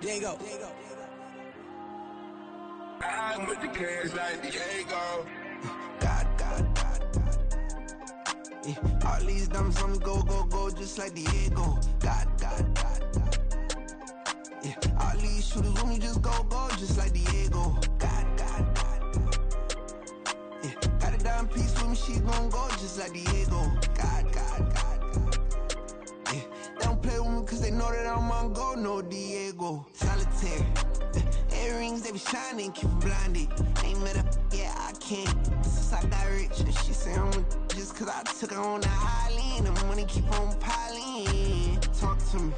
Diego. I'm with the cash like Diego. God. Yeah. All these dumps on me go, just like Diego. God. Yeah. All these shooters on me just go, just like Diego. God. Yeah. Got a dime piece with me, she gon' go just like Diego. God. Yeah. They don't play with me cause they know that I'm on go, no Diego. Solitaire. Earrings, they be shining, keep blinded. Ain't met up, yeah, I can't. Since I got rich, and she say I'm just cause I took her on the island. The money keep on piling. Talk to me,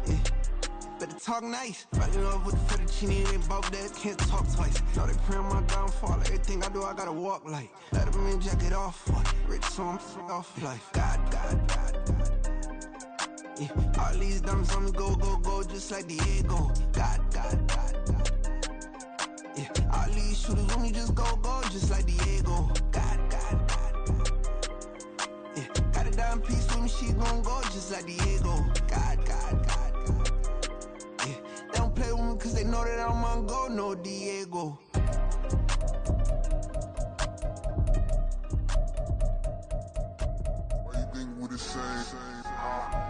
yeah. Better talk nice. Fucking up with the fettuccine, they both dead, can't talk twice. Know they pray on my downfall, everything I do, I gotta walk like. Let them in, jacket off, rich, so I'm off life. God. Yeah. All these dumps on me go, just like Diego. God. Yeah. All these shooters on me just go, just like Diego. God. Yeah. Got a dime piece with me, she gon' go just like Diego. God. Yeah. They don't play with me cause they know that I'm on go, no Diego. Why you think we the same?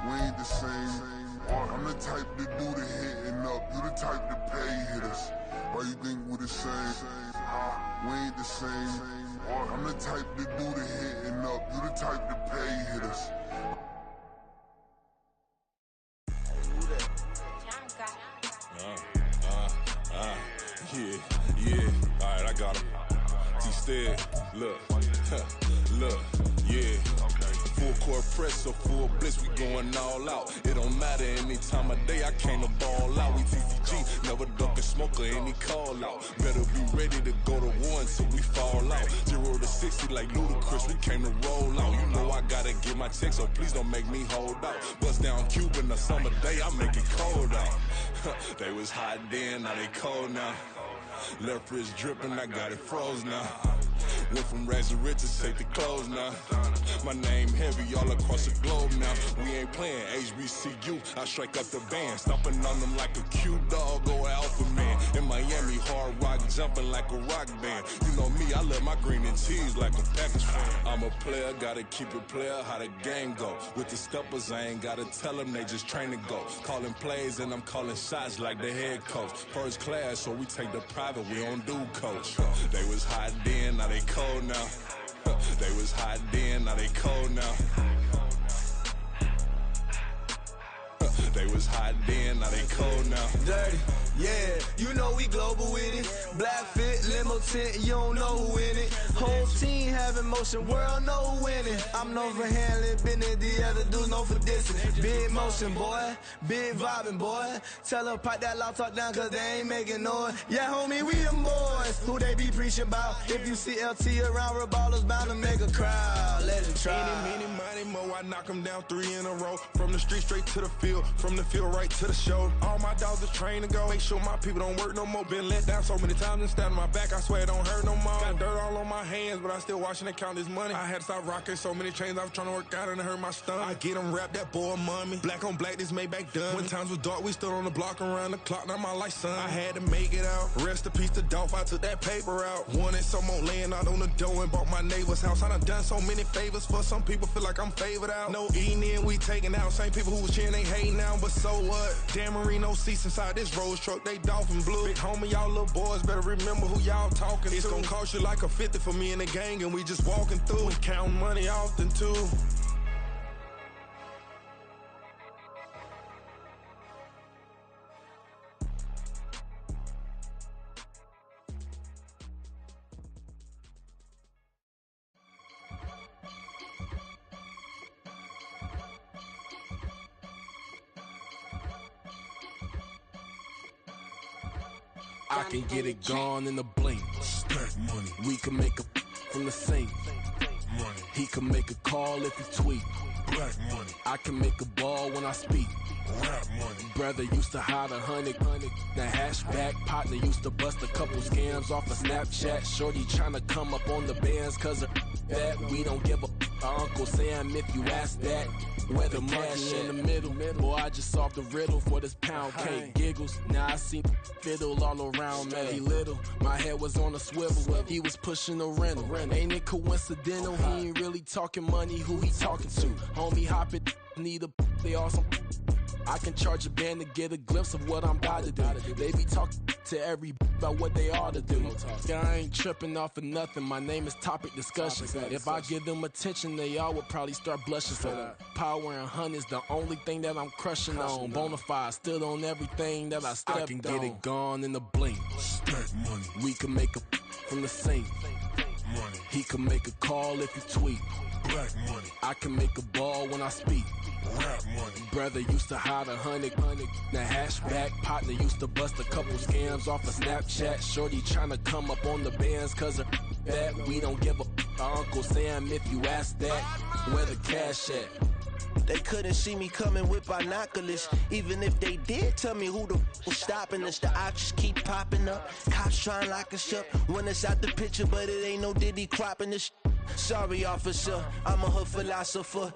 We ain't the same. I'm the type to do the hitting up, you the type to pay hitters. Why you think we the same? We ain't the same. I'm the type to do the hitting up, you the type to pay hitters. Yeah. Alright, I got him. T-Stead, look, yeah. Full court press, so full blitz, we going all out. It don't matter any time of day, I came to ball out. We TCG, never duck a smoker, any call out. Better be ready to go to war until we fall out. 0 to 60 like Ludacris, we came to roll out. You know I gotta get my check, so please don't make me hold out. Bust down Cuban a summer day, I make it cold out. They was hot then, now they cold now. Left wrist dripping, I got it froze now. Went from rags to riches, take the clothes now. My name heavy all across the globe now. We ain't playing HBCU, I strike up the band. Stomping on them like a cute dog or alpha man. In Miami, hard rock jumping like a rock band. You know me, I love my green and cheese like a Packers fan. I'm a player, gotta keep it player, how the game go. With the steppers, I ain't gotta tell them, they just train to go. Calling plays and I'm calling shots like the head coach. First class, so we take the private, we don't do coach. They was hot then, now they cold now. They was hot then, now they cold now. They was hot then, now they cold now. Dirty, yeah, you know we global with it. Black fit, limo tint, you don't know who in it. Whole team having motion, world know who winning. I'm known for handling business, the other dudes known for dissing. Big motion, boy, big vibing, boy. Tell them pipe that loud talk down, cause they ain't making noise. Yeah, homie, we them boys, who they be preaching about. If you see LT around, Reballo's bound to make a crowd. Let it try. Many, mo, I knock them down 3 in a row. From the street straight to the field, from the field right to the show. All my dogs are trained to go. Make sure my people don't work no more. Been let down so many times and stand on my back, I swear it don't hurt no more. Got dirt all on my hands, but I still watching and count this money. I had to stop rocking so many chains, I was trying to work out and it hurt my stomach. I get them wrapped, that boy mommy. Black on black, this Maybach done. When times was dark, we stood on the block around the clock, now my life son. I had to make it out. Rest in peace to Dolph, I took that paper out. Wanted some more laying out on the dough and bought my neighbor's house. I done so many favors for some people, feel like I'm favored out. No eating in, we taking out. Same people who was cheering, they hating now, but so what? Dan Marino seats inside this Rolls truck, they Dolphin blue. Big homie, y'all little boys better remember who y'all talking to. It's gonna cost you like a 50 for me and the gang, and we just walking through. We counting money often too. I can get it gone in a blink. Stack money. We can make a from the sink. Money. He can make a call if he tweet. Black money. I can make a ball when I speak. Rap money. Brother used to hide 100. The hashback partner used to bust a couple scams off of Snapchat. Shorty tryna come up on the bands cause of that. We don't give a Uncle Sam, if you ask that. Where the cash in the middle. Boy, I just solved the riddle for this pound cake. Giggles, now I see fiddle all around me. He little, my head was on a swivel. He was pushing a rental. Ain't it coincidental? He ain't really talking money, who he talking to? Homie, hop it, need a, they awesome. I can charge a band to get a glimpse of what I'm about to do. They be talking to every about what they ought to do. Yeah, I ain't tripping off of nothing. My name is Topic Discussion. If I give them attention, they all would probably start blushing. So power and hunt is the only thing that I'm crushing on. Bonafide, stood on everything that I stepped on. I can get it gone in a blink. Stack money. We can make a from the sink. Money. He can make a call if you tweet. Black money. I can make a ball when I speak. Rap money. Brother used to hide 100. The hashback partner used to bust a couple scams off of Snapchat. Shorty tryna come up on the bands cause of that. We don't give a Uncle Sam if you ask that. Where the cash at? They couldn't see me coming with binoculars. Even if they did tell me who the f was stopping us, the options keep popping up. Cops trying to lock us up when it's out the picture, but it ain't no Diddy cropping this. Sorry, officer, I'm a hood philosopher.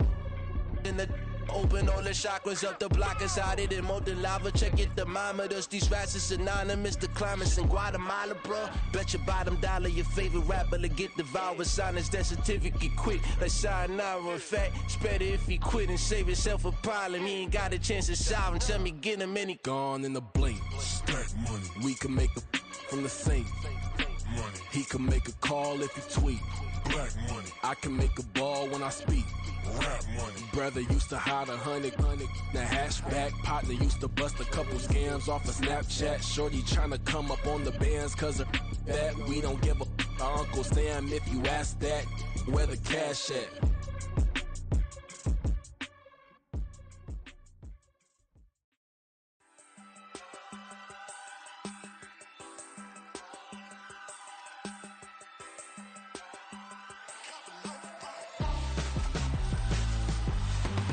In the open all the chakras up, the block is out it and molten lava. Check your thermometers, these rats is synonymous to climates in Guatemala, bro. Bet your bottom dollar your favorite rapper to get devoured. Sign his death certificate quick, like sayonara. In fact, it's better if he quit and save himself a problem. He ain't got a chance to solve and tell me get him any. Gone in the blink. Stack money. We can make a from the sink. Money. He can make a call if you tweet. Black money. I can make a ball when I speak. Rap money. Brother used to hide 100. The hashback partner used to bust a couple scams off of Snapchat. Shorty tryna come up on the bands cause of that. We don't give a Uncle Sam if you ask that. Where the cash at?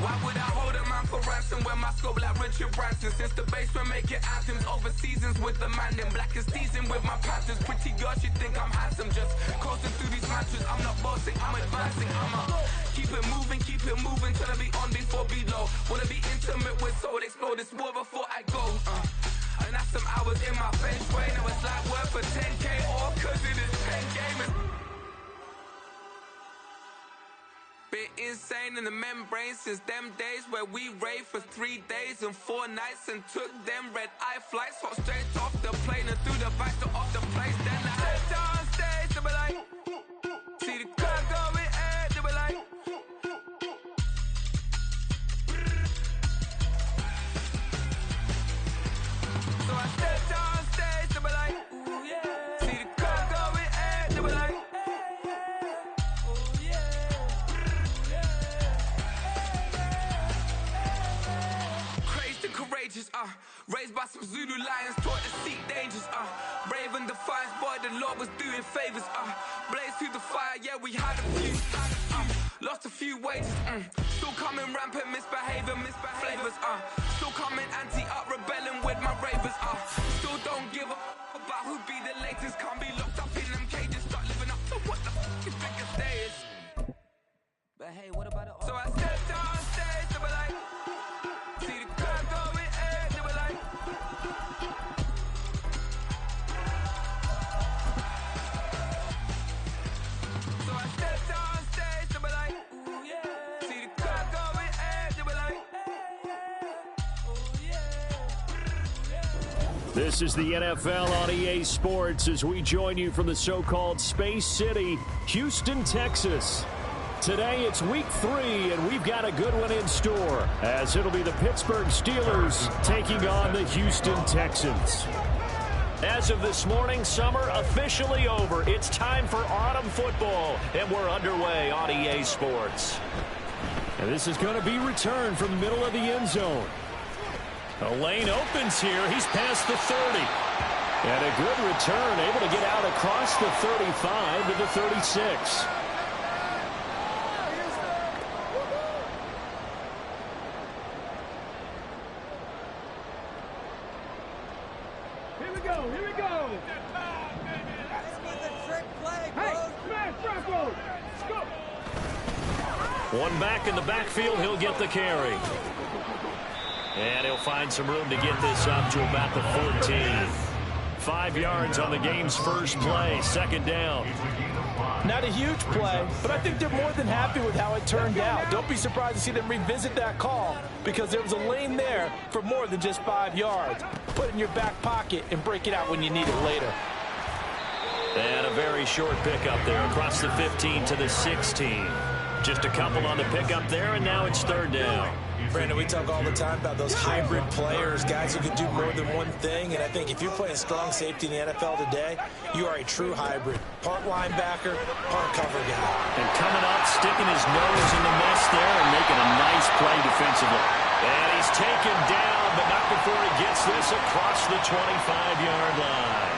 Why would I hold a man for ransom when my scope like Richard Branson? Since the basement making anthems over seasons with the man in black is seasoned with my patterns. Pretty girl, she think I'm handsome. Just coasting through these mantras. I'm not bossing, I'm advancing. Keep it moving, tryna be on before below. Wanna be intimate with soul, explore this war before I go. And that's some hours in my feng shui. Now it's like work for 10K all cause it is 10 gamers. Been insane in the membrane since them days where we raved for 3 days and 4 nights and took them red eye flights. Hot straight off the plane and through the back to off the place. Then I stepped on stage, they were like, see the crowd going air, they were like, so I stepped on stage, they were like, ooh yeah. See the crowd going air, they were like, raised by some Zulu lions, taught to seek dangers, brave and defiant, boy, the Lord was doing favors, blaze through the fire, yeah, we had a few, lost a few wages, still coming rampant, misbehaving, flavors, still coming anti-up, rebelling with my ravers, still don't give a about who be the latest, can't be locked up in them cages, start living up to what the is biggest day is. But hey, what about it all? So I stepped on stage, they were like, see the crowd going air, they were like, so I stepped on stage, they were like, ooh yeah. See the crowd going air, they were like, oh yeah. This is the NFL on EA Sports as we join you from the so-called Space City, Houston, Texas. Today it's week 3, and we've got a good one in store, as it'll be the Pittsburgh Steelers taking on the Houston Texans. As of this morning, summer officially over. It's time for autumn football, and we're underway on EA Sports. And this is going to be returned from the middle of the end zone. A lane opens here. He's past the 30. And a good return, able to get out across the 35 to the 36. One back in the backfield. He'll get the carry. And he'll find some room to get this up to about the 14. 5 yards on the game's first play. Second down. Not a huge play, but I think they're more than happy with how it turned out. Don't be surprised to see them revisit that call because there was a lane there for more than just 5 yards. Put it in your back pocket and break it out when you need it later. And a very short pickup there across the 15 to the 16. Just a couple on the pickup there, and now it's third down. Brandon, we talk all the time about those hybrid players, guys who can do more than one thing. And I think if you're playing strong safety in the NFL today, you are a true hybrid. Part linebacker, part cover guy. And coming up, sticking his nose in the mess there and making a nice play defensively. And he's taken down, but not before he gets this across the 25-yard line.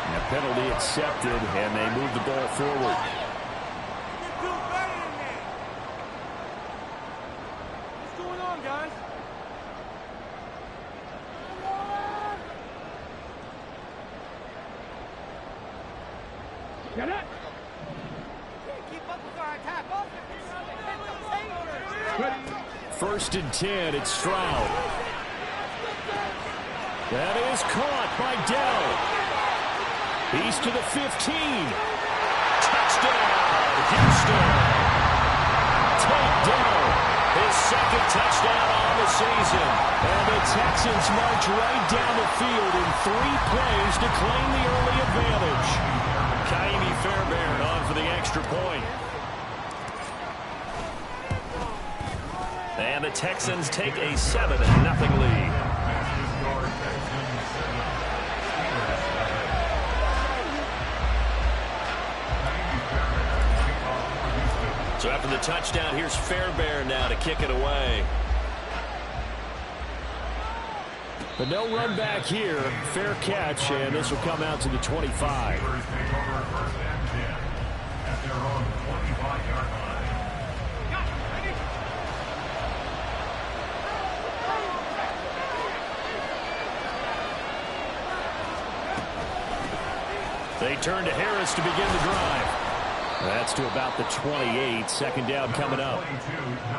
And a penalty accepted, and they move the ball forward. First and 10, it's Stroud. That is caught by Dell. He's to the 15. Touchdown, Houston. Take Dell, his second touchdown on the season. And the Texans march right down the field in 3 plays to claim the early advantage. Ka'imi Fairbairn on for the extra point. And the Texans take a 7-0 lead. So after the touchdown, here's Fairbairn now to kick it away. But no run back here. Fair catch, and this will come out to the 25. They turn to Harris to begin the drive. That's to about the 28. Second down coming up.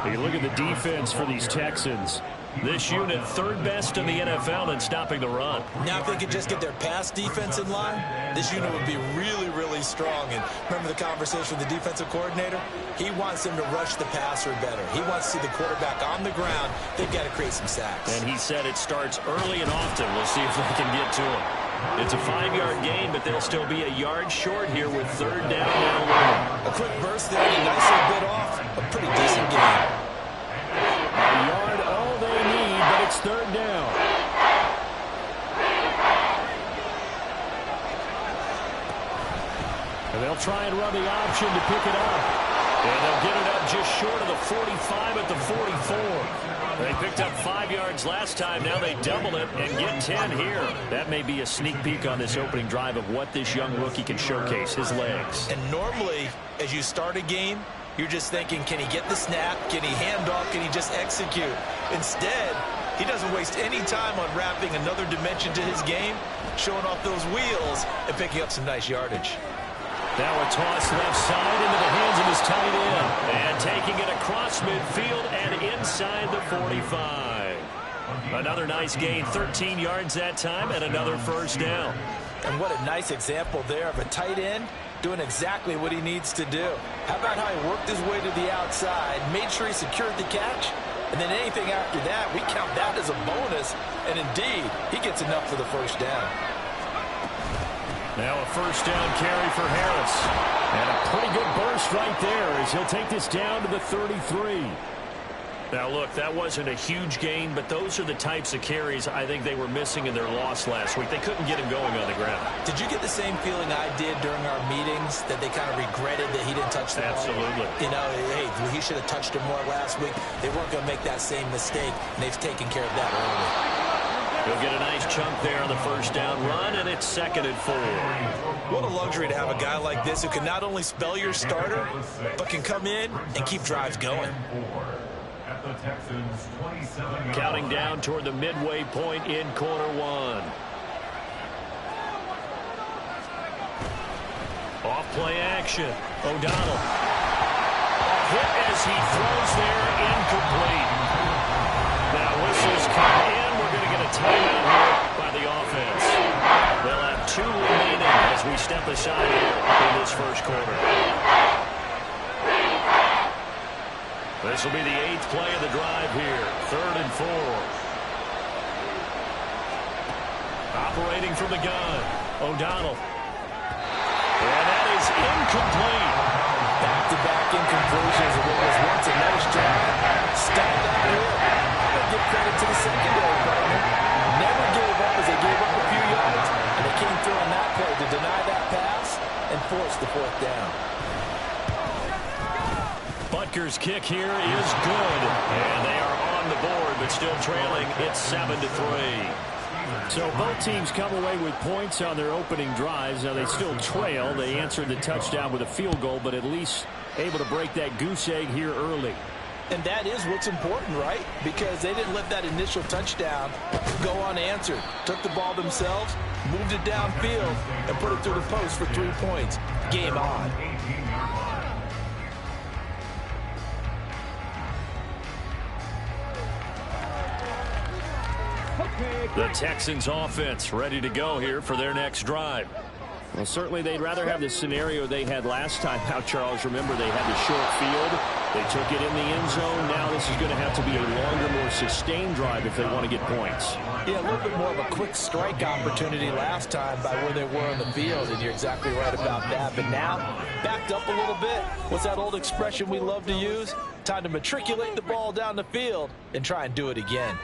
You look at the defense for these Texans. This unit, third best in the NFL in stopping the run. Now, if they could just get their pass defense in line, this unit would be really, really strong. And remember the conversation with the defensive coordinator? He wants them to rush the passer better. He wants to see the quarterback on the ground. They've got to create some sacks. And he said it starts early and often. We'll see if they can get to him. It's a 5-yard gain, but they'll still be a yard short here with third down and 11. A quick burst there, and nicely bit off. A pretty decent game. A yard, all they need, but it's third down. And they'll try and run the option to pick it up. And they'll get it up just short of the 45 at the 44. They picked up 5 yards last time. Now they double it and get 10 here. That may be a sneak peek on this opening drive of what this young rookie can showcase, his legs. And normally, as you start a game, you're just thinking, can he get the snap? Can he hand off? Can he just execute? Instead, he doesn't waste any time unwrapping another dimension to his game, showing off those wheels, and picking up some nice yardage. Now a toss left side into the hands of his tight end. And taking it across midfield and inside the 45. Another nice gain, 13 yards that time, and another first down. And what a nice example there of a tight end doing exactly what he needs to do. How about how he worked his way to the outside, made sure he secured the catch, and then anything after that, we count that as a bonus. And indeed, he gets enough for the first down. Now a first down carry for Harris. And a pretty good burst right there as he'll take this down to the 33. Now, look, that wasn't a huge gain, but those are the types of carries I think they were missing in their loss last week. They couldn't get him going on the ground. Did you get the same feeling I did during our meetings, that they kind of regretted that he didn't touch the ball? Absolutely. You know, hey, he should have touched him more last week. They weren't going to make that same mistake, and they've taken care of that early. He'll get a nice chunk there on the first down run, and it's 2nd and 4. What a luxury to have a guy like this who can not only spell your starter, but can come in and keep drives going. Counting down toward the midway point in quarter one. Off play action. O'Donnell. Hit as as he throws there, incomplete. Now whistles come in. We're going to get a timeout here by the offense. They'll have 2 remaining as we step aside here in this first quarter. This will be the 8th play of the drive here. 3rd and 4. Operating from the gun, O'Donnell. And that is incomplete. Back-to-back incompletions of what was once a nice job. Stop that here. I'm going to give credit to the secondary partner. Never gave up as they gave up a few yards, and they came through on that play to deny that pass and force the 4th down. Butker's kick here is good, and they are on the board, but still trailing. It's 7-3. So both teams come away with points on their opening drives. Now they still trail. They answered the touchdown with a field goal, but at least able to break that goose egg here early. And that is what's important, right? Because they didn't let that initial touchdown go unanswered. Took the ball themselves, moved it downfield, and put it through the post for 3 points. Game on. The Texans offense ready to go here for their next drive. Well, certainly they'd rather have the scenario they had last time out, Charles. Remember, they had the short field. They took it in the end zone. Now this is going to have to be a longer, more sustained drive if they want to get points. Yeah, a little bit more of a quick strike opportunity last time by where they were on the field, and you're exactly right about that. But now, backed up a little bit. What's that old expression we love to use? Time to matriculate the ball down the field and try and do it again.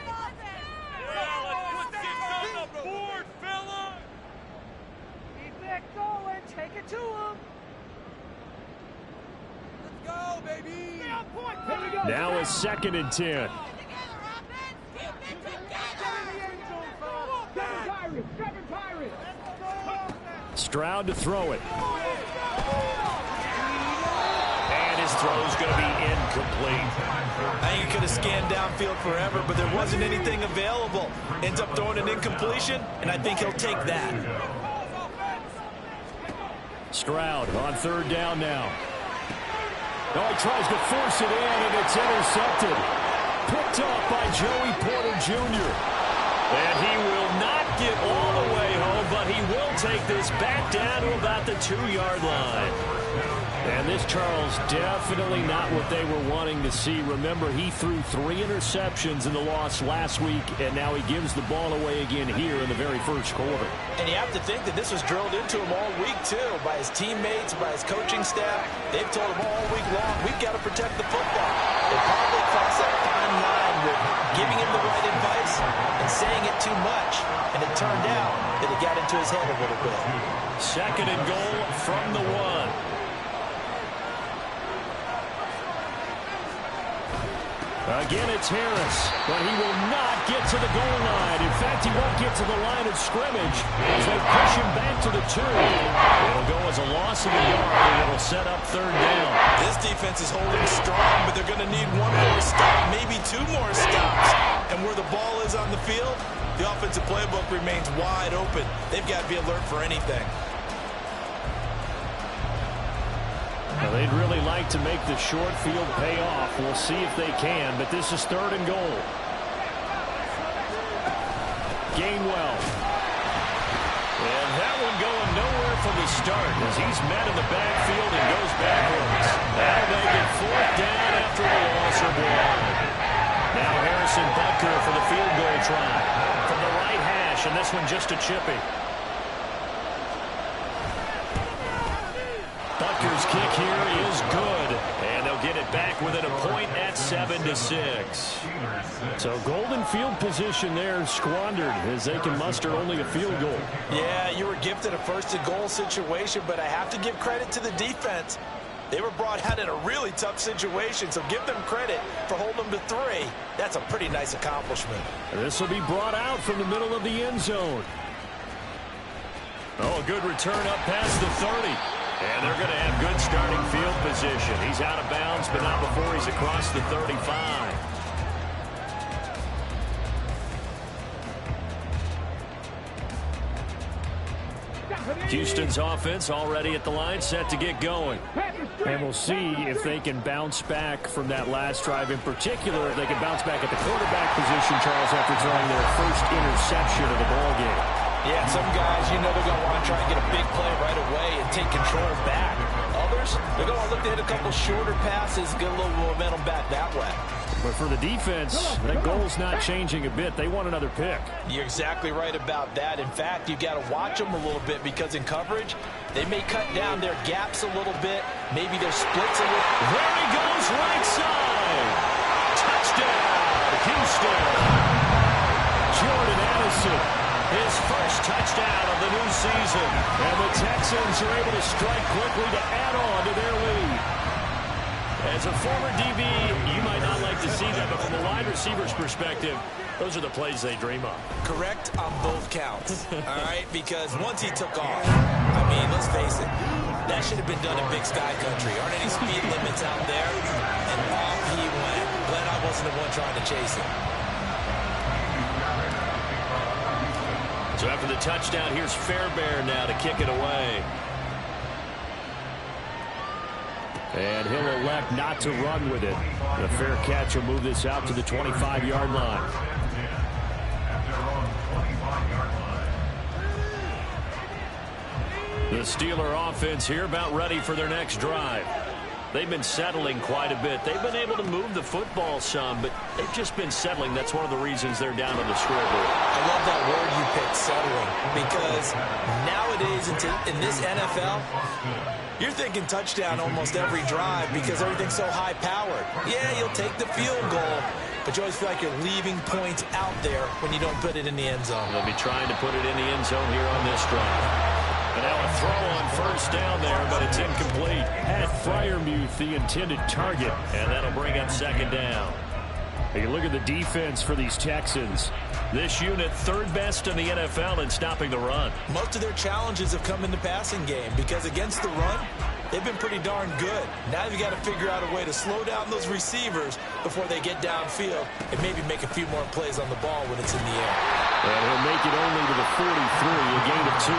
To him. Let's go, baby. Now it's 2nd and 10. Stroud to throw it. And his throw's going to be incomplete. I think he could have scanned downfield forever, but there wasn't anything available. Ends up throwing an incompletion, and I think he'll take that. Stroud on 3rd down now. Oh, he tries to force it in, and it's intercepted. Picked up by Joey Porter Jr. And he will not get all the way home, but he will take this back down to about the 2-yard line. And this, Charles, definitely not what they were wanting to see. Remember, he threw 3 interceptions in the loss last week, and now he gives the ball away again here in the very first quarter. And you have to think that this was drilled into him all week, too, by his teammates, by his coaching staff. They've told him all week long, we've got to protect the football. They probably crossed that fine line with giving him the right advice and saying it too much. And it turned out that it got into his head a little bit. 2nd and goal from the 1. Again, it's Harris, but he will not get to the goal line. In fact, he won't get to the line of scrimmage as they push him back to the 2. It'll go as a loss of a yard, and it'll set up 3rd down. This defense is holding strong, but they're going to need 1 more stop, maybe 2 more stops. And where the ball is on the field, the offensive playbook remains wide open. They've got to be alert for anything. Now, they'd really like to make the short field pay off. We'll see if they can, but this is 3rd and goal. Gainwell. And that one going nowhere from the start as he's met in the backfield and goes backwards. That'll make it 4th down after a loss of 1. Now Harrison Butker for the field goal try from the right hash, and this one just a chippy. Butker's kick here is good, and they'll get it back within a point at 7-6. So golden field position there squandered as they can muster only a field goal. Yeah, you were gifted a 1st and goal situation, but I have to give credit to the defense. They were brought out in a really tough situation, so give them credit for holding them to 3. That's a pretty nice accomplishment. This will be brought out from the middle of the end zone. Oh, a good return up past the 30. And they're going to have good starting field position. He's out of bounds, but not before he's across the 35. Houston's offense already at the line, set to get going. And we'll see if they can bounce back from that last drive. In particular, if they can bounce back at the quarterback position, Charles, after throwing their first interception of the ball game. Yeah, some guys, they're going to want to try and get a big play right away and take control back. Others, they're going to look to hit a couple shorter passes, get a little momentum back that way. But for the defense, that goal's not changing a bit. They want another pick. You're exactly right about that. In fact, you've got to watch them a little bit because in coverage, they may cut down their gaps a little bit, maybe their splits a little. There he goes, right side. Touchdown, Houston. Jordan Addison, his first touchdown of the new season. And the Texans are able to strike quickly to add on to their lead. As a former DB, you might not like to see that, but from a wide receiver's perspective, those are the plays they dream of. Correct on both counts, all right? Because once he took off, let's face it, that should have been done in Big Sky Country. Aren't any speed limits out there? And off he went. Glad I wasn't the one trying to chase him. So after the touchdown, here's Fairbairn now to kick it away. And he'll elect not to run with it. The fair catch will move this out to the 25-yard line. The Steeler offense here about ready for their next drive. They've been settling quite a bit. They've been able to move the football some, but they've just been settling. That's one of the reasons they're down on the scoreboard. I love that word you picked, settling, because nowadays in this NFL, you're thinking touchdown almost every drive because everything's so high-powered. Yeah, you'll take the field goal, but you always feel like you're leaving points out there when you don't put it in the end zone. They'll be trying to put it in the end zone here on this drive. And now a throw on first down there, but it's incomplete. At Freiermuth, the intended target, and that'll bring up second down. You look at the defense for these Texans. This unit, third best in the NFL in stopping the run. Most of their challenges have come in the passing game because against the run, they've been pretty darn good. Now you've got to figure out a way to slow down those receivers before they get downfield and maybe make a few more plays on the ball when it's in the air. And he'll make it only to the 43, a gain of 2.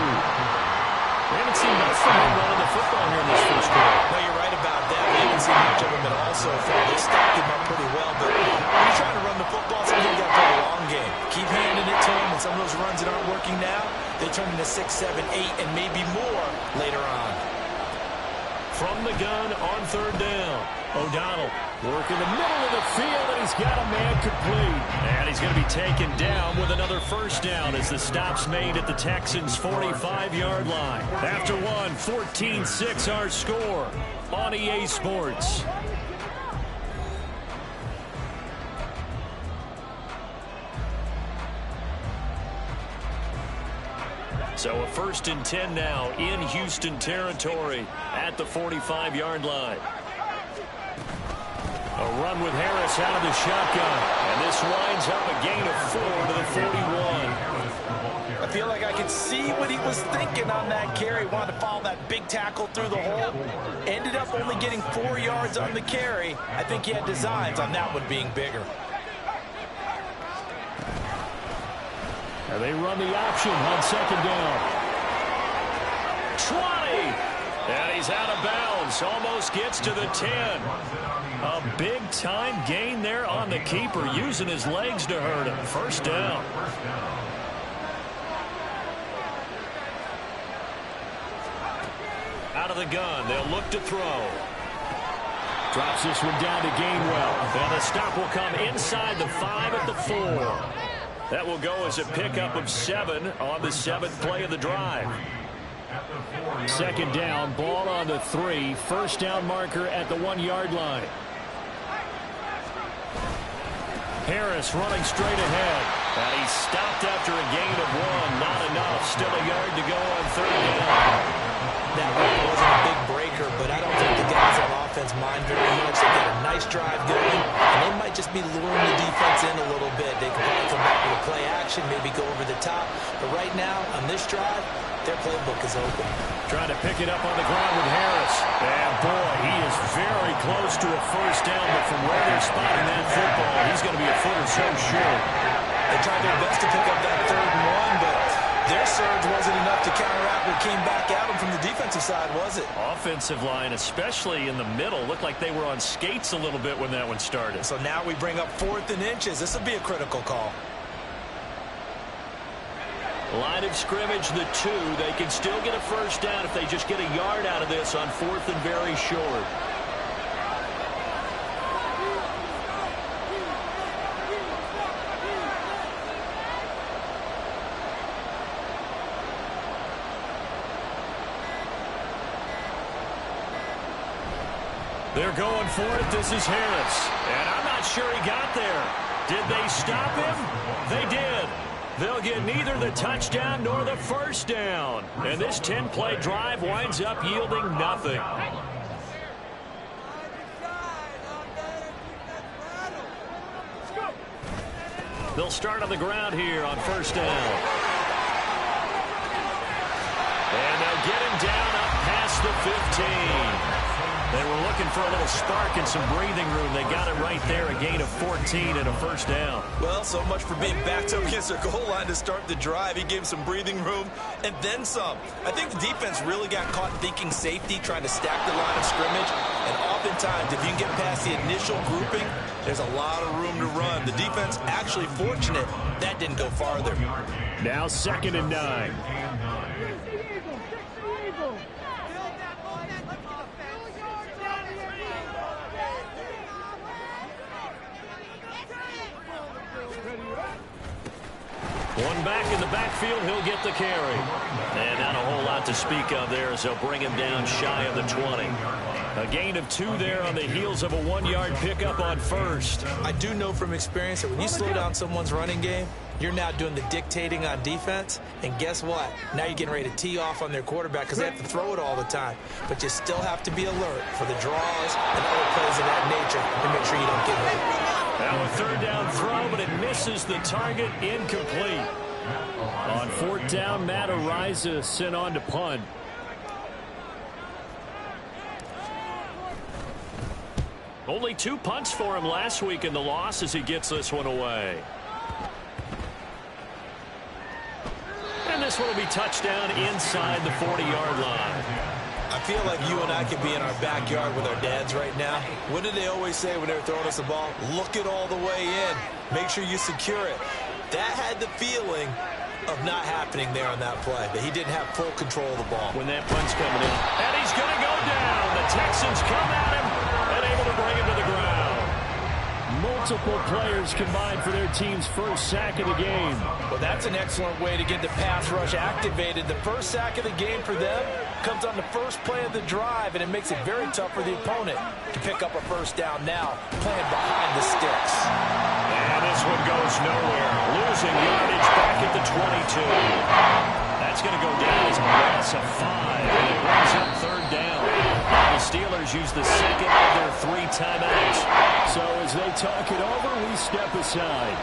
We haven't seen much from him running the football here in this first quarter. No, you're right about that. We haven't seen much of him at all so far. They stacked him up pretty well, but when you're trying to run the football, sometimes you got to play a long game. Keep handing it to him, and some of those runs that aren't working now, they turn into 6, 7, 8, and maybe more later on. From the gun on third down. O'Donnell working the middle of the field, and he's got a man complete. And he's going to be taken down with another first down as the stop's made at the Texans' 45-yard line. After one, 14-6 our score on EA Sports. So a 1st and 10 now in Houston territory at the 45-yard line. A run with Harris out of the shotgun. And this winds up a gain of 4 to the 41. I feel like I could see what he was thinking on that carry. Wanted to follow that big tackle through the hole. Ended up only getting 4 yards on the carry. I think he had designs on that one being bigger. And they run the option on second down. 20. And he's out of bounds. Almost gets to the 10. A big-time gain there on the keeper, using his legs to hurt him. First down. Out of the gun. They'll look to throw. Drops this one down to Gainwell. And the stop will come inside the 5 at the 4. That will go as a pickup of 7 on the 7th play of the drive. Second down, ball on the 3. First down marker at the 1-yard line. Harris running straight ahead. And he's stopped after a gain of 1. Not enough. Still a yard to go on third down. That really wasn't a big breaker, but I don't think the guys on offense mind very much. They've got a nice drive going, and they might just be luring the defense in a little bit. They could probably come back with a play action, maybe go over the top. But right now, on this drive, their playbook is open. Trying to pick it up on the ground with Harris. And boy, he is very close to a first down, but from where they're spotting that football, he's going to be a foot or so short. They tried their best to pick up that 3rd and 1, but their surge wasn't enough to counteract what came back at them from the defensive side, was it? Offensive line, especially in the middle, looked like they were on skates a little bit when that one started. So now we bring up 4th and inches. This will be a critical call. Line of scrimmage, the 2. They can still get a first down if they just get a yard out of this on 4th and very short. They're going for it. This is Harris. And I'm not sure he got there. Did they stop him? They did. They'll get neither the touchdown nor the first down. And this 10-play drive winds up yielding nothing. They'll start on the ground here on first down. And they'll get him down up past the 15. They were looking for a little spark and some breathing room. They got it right there, a gain of 14 and a first down. Well, so much for being backed up against their goal line to start the drive. He gave some breathing room and then some. I think the defense really got caught thinking safety, trying to stack the line of scrimmage. And oftentimes, if you can get past the initial grouping, there's a lot of room to run. The defense actually fortunate that didn't go farther. Now 2nd and 9. One back in the backfield, he'll get the carry. And not a whole lot to speak of there as they'll bring him down shy of the 20. A gain of 2 there on the heels of a 1-yard pickup on first. I do know from experience that when you slow down someone's running game, you're now doing the dictating on defense. And guess what? Now you're getting ready to tee off on their quarterback because they have to throw it all the time. But you still have to be alert for the draws and other plays of that nature to make sure you don't get hit. Now a 3rd down throw, but it misses the target, incomplete. On 4th down, Matt Araiza sent on to punt. Only 2 punts for him last week in the loss as he gets this one away. And this one will be touchdown inside the 40-yard line. I feel like you and I could be in our backyard with our dads right now. What did they always say when they were throwing us the ball? Look it all the way in. Make sure you secure it. That had the feeling of not happening there on that play, that he didn't have full control of the ball. When that punt's coming in. And he's going to go down. The Texans come at him and able to bring him to the ground. Multiple players combined for their team's first sack of the game. Well, that's an excellent way to get the pass rush activated. The first sack of the game for them comes on the first play of the drive, and it makes it very tough for the opponent to pick up a first down now, playing behind the sticks. And this one goes nowhere. Losing yardage back at the 22. That's going to go down as a loss of 5, and it brings up 3rd down. The Steelers use the 2nd of their 3 timeouts. So as they talk it over, we step aside.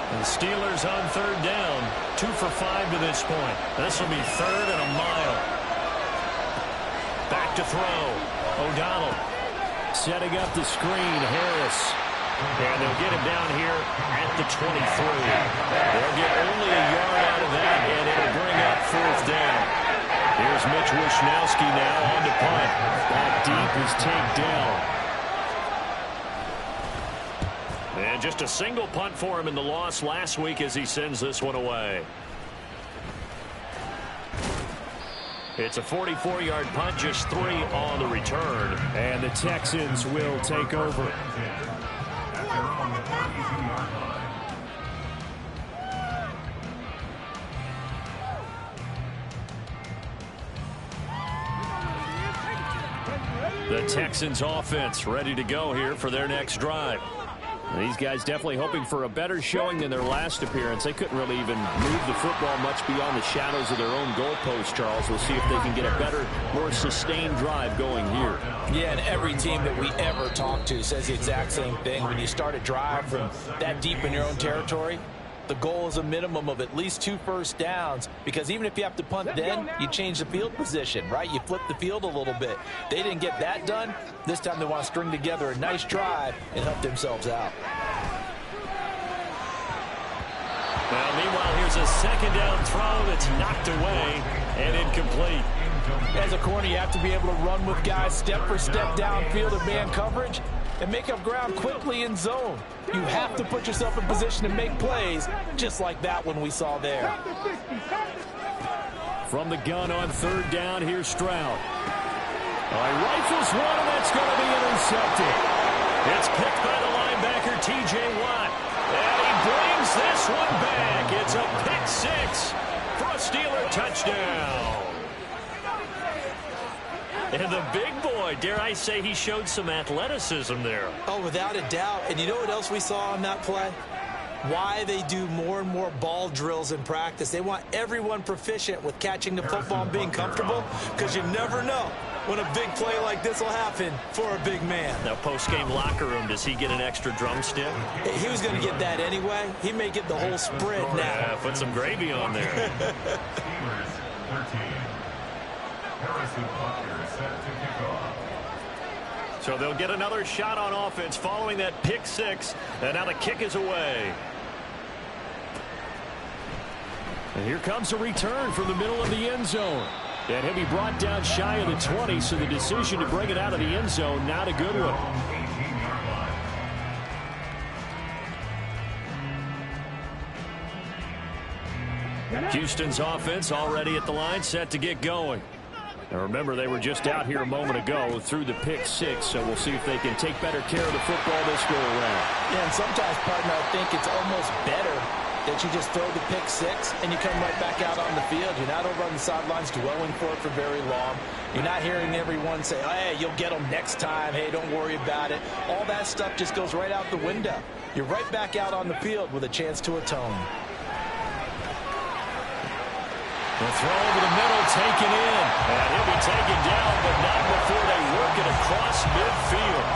And the Steelers on 3rd down, 2 for 5 to this point. This will be 3rd and a mile. Back to throw. O'Donnell setting up the screen. Harris. And they'll get him down here at the 23. They'll get only a yard out of that, and it'll bring up 4th down. Here's Mitch Wishnowsky now on to punt. Back deep is taken down. And just a single punt for him in the loss last week as he sends this one away. It's a 44-yard punt, just 3 on the return. And the Texans will take over. The Texans offense ready to go here for their next drive. These guys definitely hoping for a better showing than their last appearance. They couldn't really even move the football much beyond the shadows of their own goalpost, Charles. We'll see if they can get a better, more sustained drive going here. Yeah, and every team that we ever talk to says the exact same thing. When you start a drive from that deep in your own territory, the goal is a minimum of at least 2 first downs, because even if you have to punt then, you change the field position, right? You flip the field a little bit. They didn't get that done. This time they want to string together a nice drive and help themselves out. Well, meanwhile, here Here's a second down throw that's knocked away and incomplete. As a corner, you have to be able to run with guys step for step downfield in man coverage and make up ground quickly in zone. You have to put yourself in position to make plays, just like that one we saw there. From the gun on third down, here's Stroud. Rifles one, and that's going to be intercepted. It's picked by the linebacker, T.J. Watt. And he brings this one back. It's a pick six for a Steeler touchdown. And the big boy, dare I say, he showed some athleticism there. Oh, without a doubt. And you know what else we saw on that play? Why they do more and more ball drills in practice. They want everyone proficient with catching the football and being comfortable, because you never know when a big play like this will happen for a big man. Now, post-game locker room, does he get an extra drumstick? He was going to get that anyway. He may get the whole spread now. Yeah, put some gravy on there. So they'll get another shot on offense following that pick six, and now the kick is away. And here comes a return from the middle of the end zone. And he'll be brought down shy of the 20, so the decision to bring it out of the end zone, not a good one. Houston's offense already at the line, set to get going. Now remember, they were just out here a moment ago through the pick six, so we'll see if they can take better care of the football this go around. Yeah, and sometimes, partner, I think it's almost better that you just throw the pick six and you come right back out on the field. You're not over on the sidelines dwelling for it for very long. You're not hearing everyone say, oh, hey, you'll get them next time. Hey, don't worry about it. All that stuff just goes right out the window. You're right back out on the field with a chance to atone. The throw over the middle, taken in. And he'll be taken down, but not before they work it across midfield.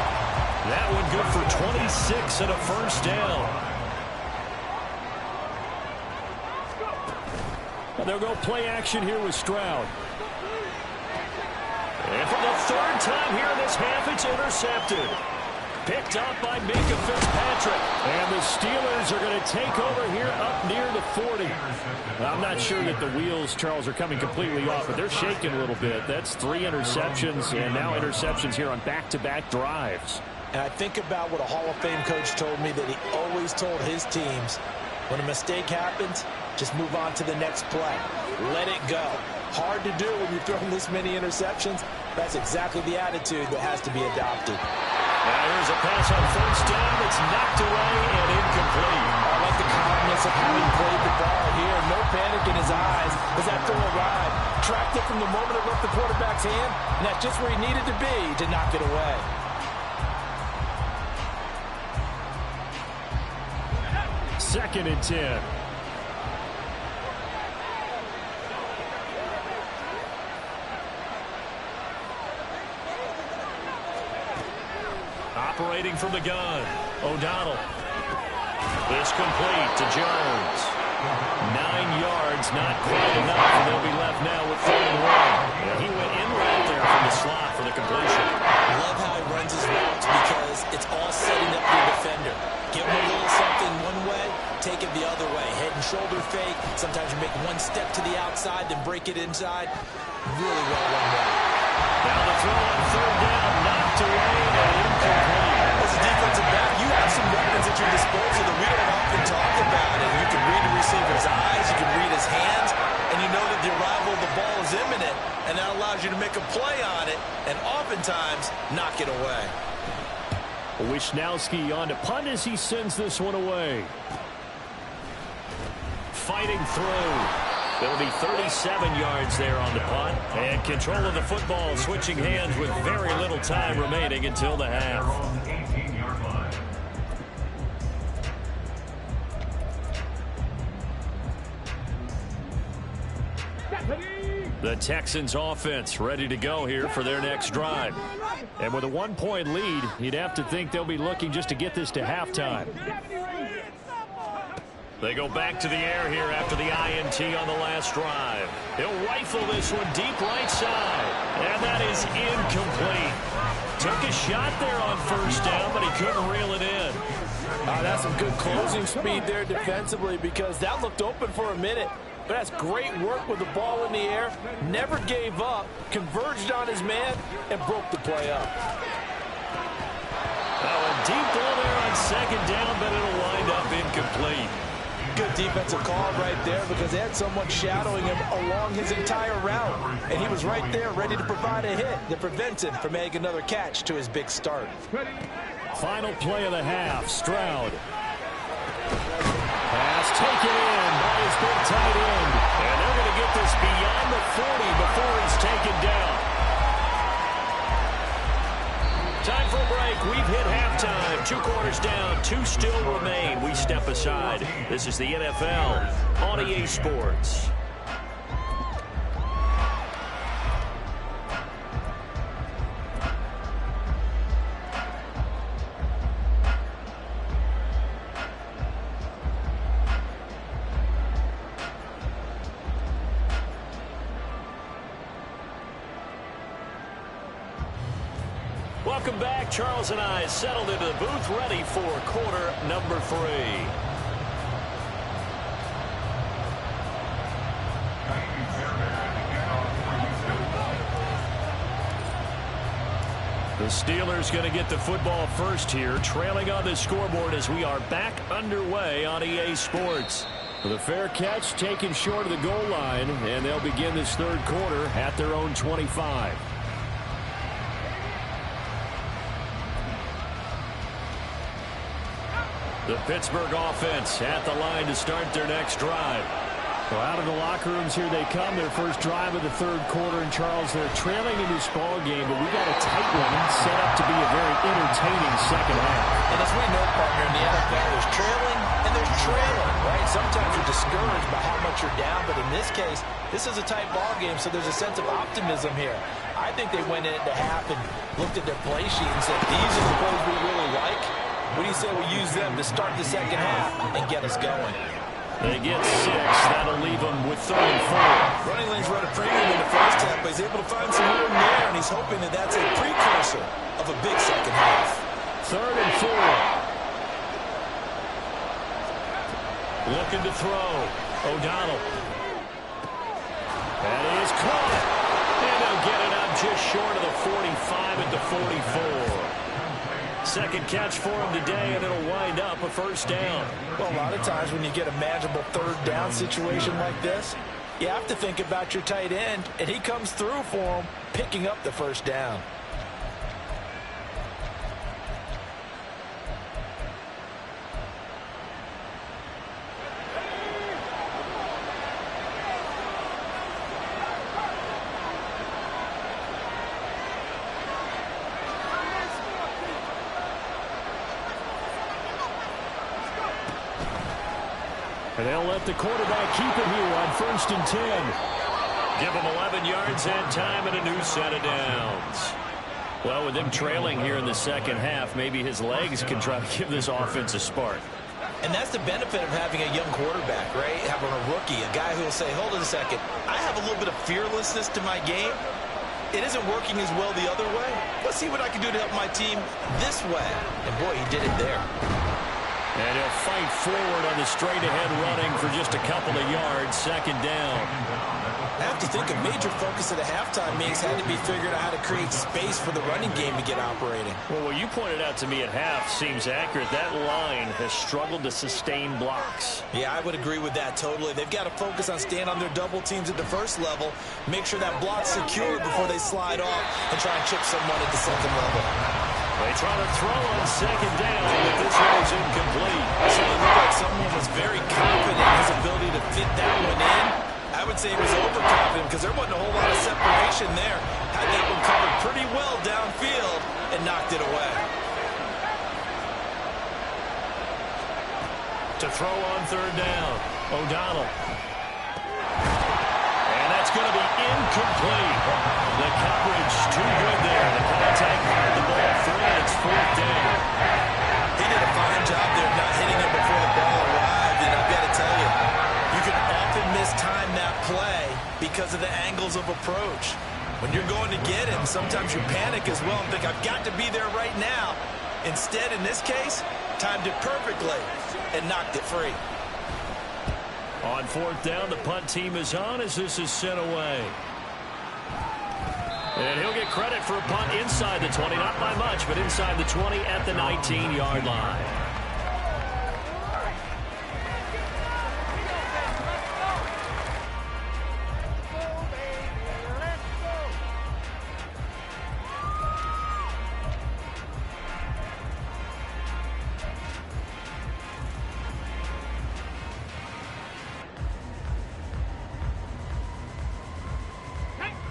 That one good for 26 and a first down. And they'll go play action here with Stroud. And for the third time here in this half, it's intercepted. Picked up by Minkah Fitzpatrick. And the Steelers are going to take over here up near the 40. I'm not sure that the wheels, Charles, are coming completely off, but they're shaking a little bit. That's 3 interceptions, and now interceptions here on back-to-back drives. And I think about what a Hall of Fame coach told me, that he always told his teams, when a mistake happens, just move on to the next play. Let it go. Hard to do when you're throwing this many interceptions. That's exactly the attitude that has to be adopted. Now here's a pass on first down. It's knocked away and incomplete. I like the calmness of how he played the ball here. No panic in his eyes as that throw arrived. Tracked it from the moment it left the quarterback's hand, and that's just where he needed to be to knock it away. Second and 10. Operating from the gun, O'Donnell. It's complete to Jones. 9 yards, not quite enough, and they'll be left now with 3rd and 1. Yeah, he went in right there from the slot for the completion. I love how he runs his routes, because it's all setting up your defender. Give him a little something one way, take it the other way. Head and shoulder fake. Sometimes you make one step to the outside, then break it inside. Really well run route. Now the throw on 3rd down, knocked away and incomplete. As a defensive back, you have some weapons at your disposal that we don't often talk about. And you can read the receiver's eyes, you can read his hands, and you know that the arrival of the ball is imminent, and that allows you to make a play on it, and oftentimes knock it away. Wisnowski on to punt as he sends this one away. Fighting through. There'll be 37 yards there on the punt. And control of the football switching hands with very little time remaining until the half. The Texans offense ready to go here for their next drive. And with a 1-point lead, you'd have to think they'll be looking just to get this to halftime. They go back to the air here after the INT on the last drive. He'll rifle this one deep right side. And that is incomplete. Took a shot there on first down, but he couldn't reel it in. That's some good closing speed there defensively, because that looked open for a minute. But that's great work with the ball in the air. Never gave up, converged on his man, and broke the play up. A deep ball there on second down, but it'll wind up incomplete. Good defensive call right there, because they had someone shadowing him along his entire route. And he was right there ready to provide a hit that prevents him from making another catch to his big start. Final play of the half, Stroud. Pass taken in by his big tight end. And they're going to get this beyond the 40 before he's taken down. Time for a break. We've hit halftime. 2 quarters down. 2 still remain. We step aside. This is the NFL on EA Sports. Welcome back. Charles and I settled into the booth, ready for quarter number 3. The Steelers going to get the football first here, trailing on the scoreboard as we are back underway on EA Sports. With a fair catch taken short of the goal line, and they'll begin this third quarter at their own 25. The Pittsburgh offense at the line to start their next drive. Well, out of the locker rooms here they come. Their first drive of the third quarter. And Charles, they're trailing in this ball game, but we got a tight one set up to be a very entertaining second half. And as we know, partner, in the NFL, there's trailing and there's trailing, right? Sometimes you're discouraged by how much you're down, but in this case, this is a tight ball game, so there's a sense of optimism here. I think they went into half and looked at their play sheet and said, these are the plays we really like. What do you say we use them to start the second half and get us going? They get 6. That'll leave them with 3 and 4. Running lanes run a premium in the first half, but he's able to find some room there, and he's hoping that that's a precursor of a big second half. 3rd and 4. Looking to throw. O'Donnell. That is caught. And they'll get it up just short of the 45 at the 44. Second catch for him today, and it'll wind up a first down. Well, a lot of times when you get a manageable third down situation like this, you have to think about your tight end, and he comes through for him, picking up the first down. And they'll let the quarterback keep it here on 1st and 10. Give them 11 yards and time and a new set of downs. Well, with them trailing here in the second half, maybe his legs can try to give this offense a spark. And that's the benefit of having a young quarterback, right? Having a rookie, a guy who will say, hold on a second, I have a little bit of fearlessness to my game. It isn't working as well the other way. Let's see what I can do to help my team this way. And boy, he did it there. And he'll fight forward on the straight-ahead running for just a couple of yards, second down. I have to think a major focus at a halftime means had to be figuring out how to create space for the running game to get operating. Well, what you pointed out to me at half seems accurate. That line has struggled to sustain blocks. Yeah, I would agree with that totally. They've got to focus on staying on their double teams at the first level, make sure that block's secure before they slide off and try and chip someone at the second level. They try to throw on second down, but this one is incomplete. So it looked like someone was very confident in his ability to fit that one in. I would say he was overconfident because there wasn't a whole lot of separation there. Had that one covered pretty well downfield and knocked it away. To throw on third down, O'Donnell. And that's going to be incomplete. The coverage too good there. The contact had the ball free, and it's 4th down. He did a fine job there of not hitting him before the ball arrived, and I've got to tell you, you can often mistime that play because of the angles of approach. When you're going to get him, sometimes you panic as well and think, I've got to be there right now. Instead, in this case, timed it perfectly and knocked it free. On fourth down, the punt team is on as this is sent away. And he'll get credit for a punt inside the 20, not by much, but inside the 20 at the 19-yard line.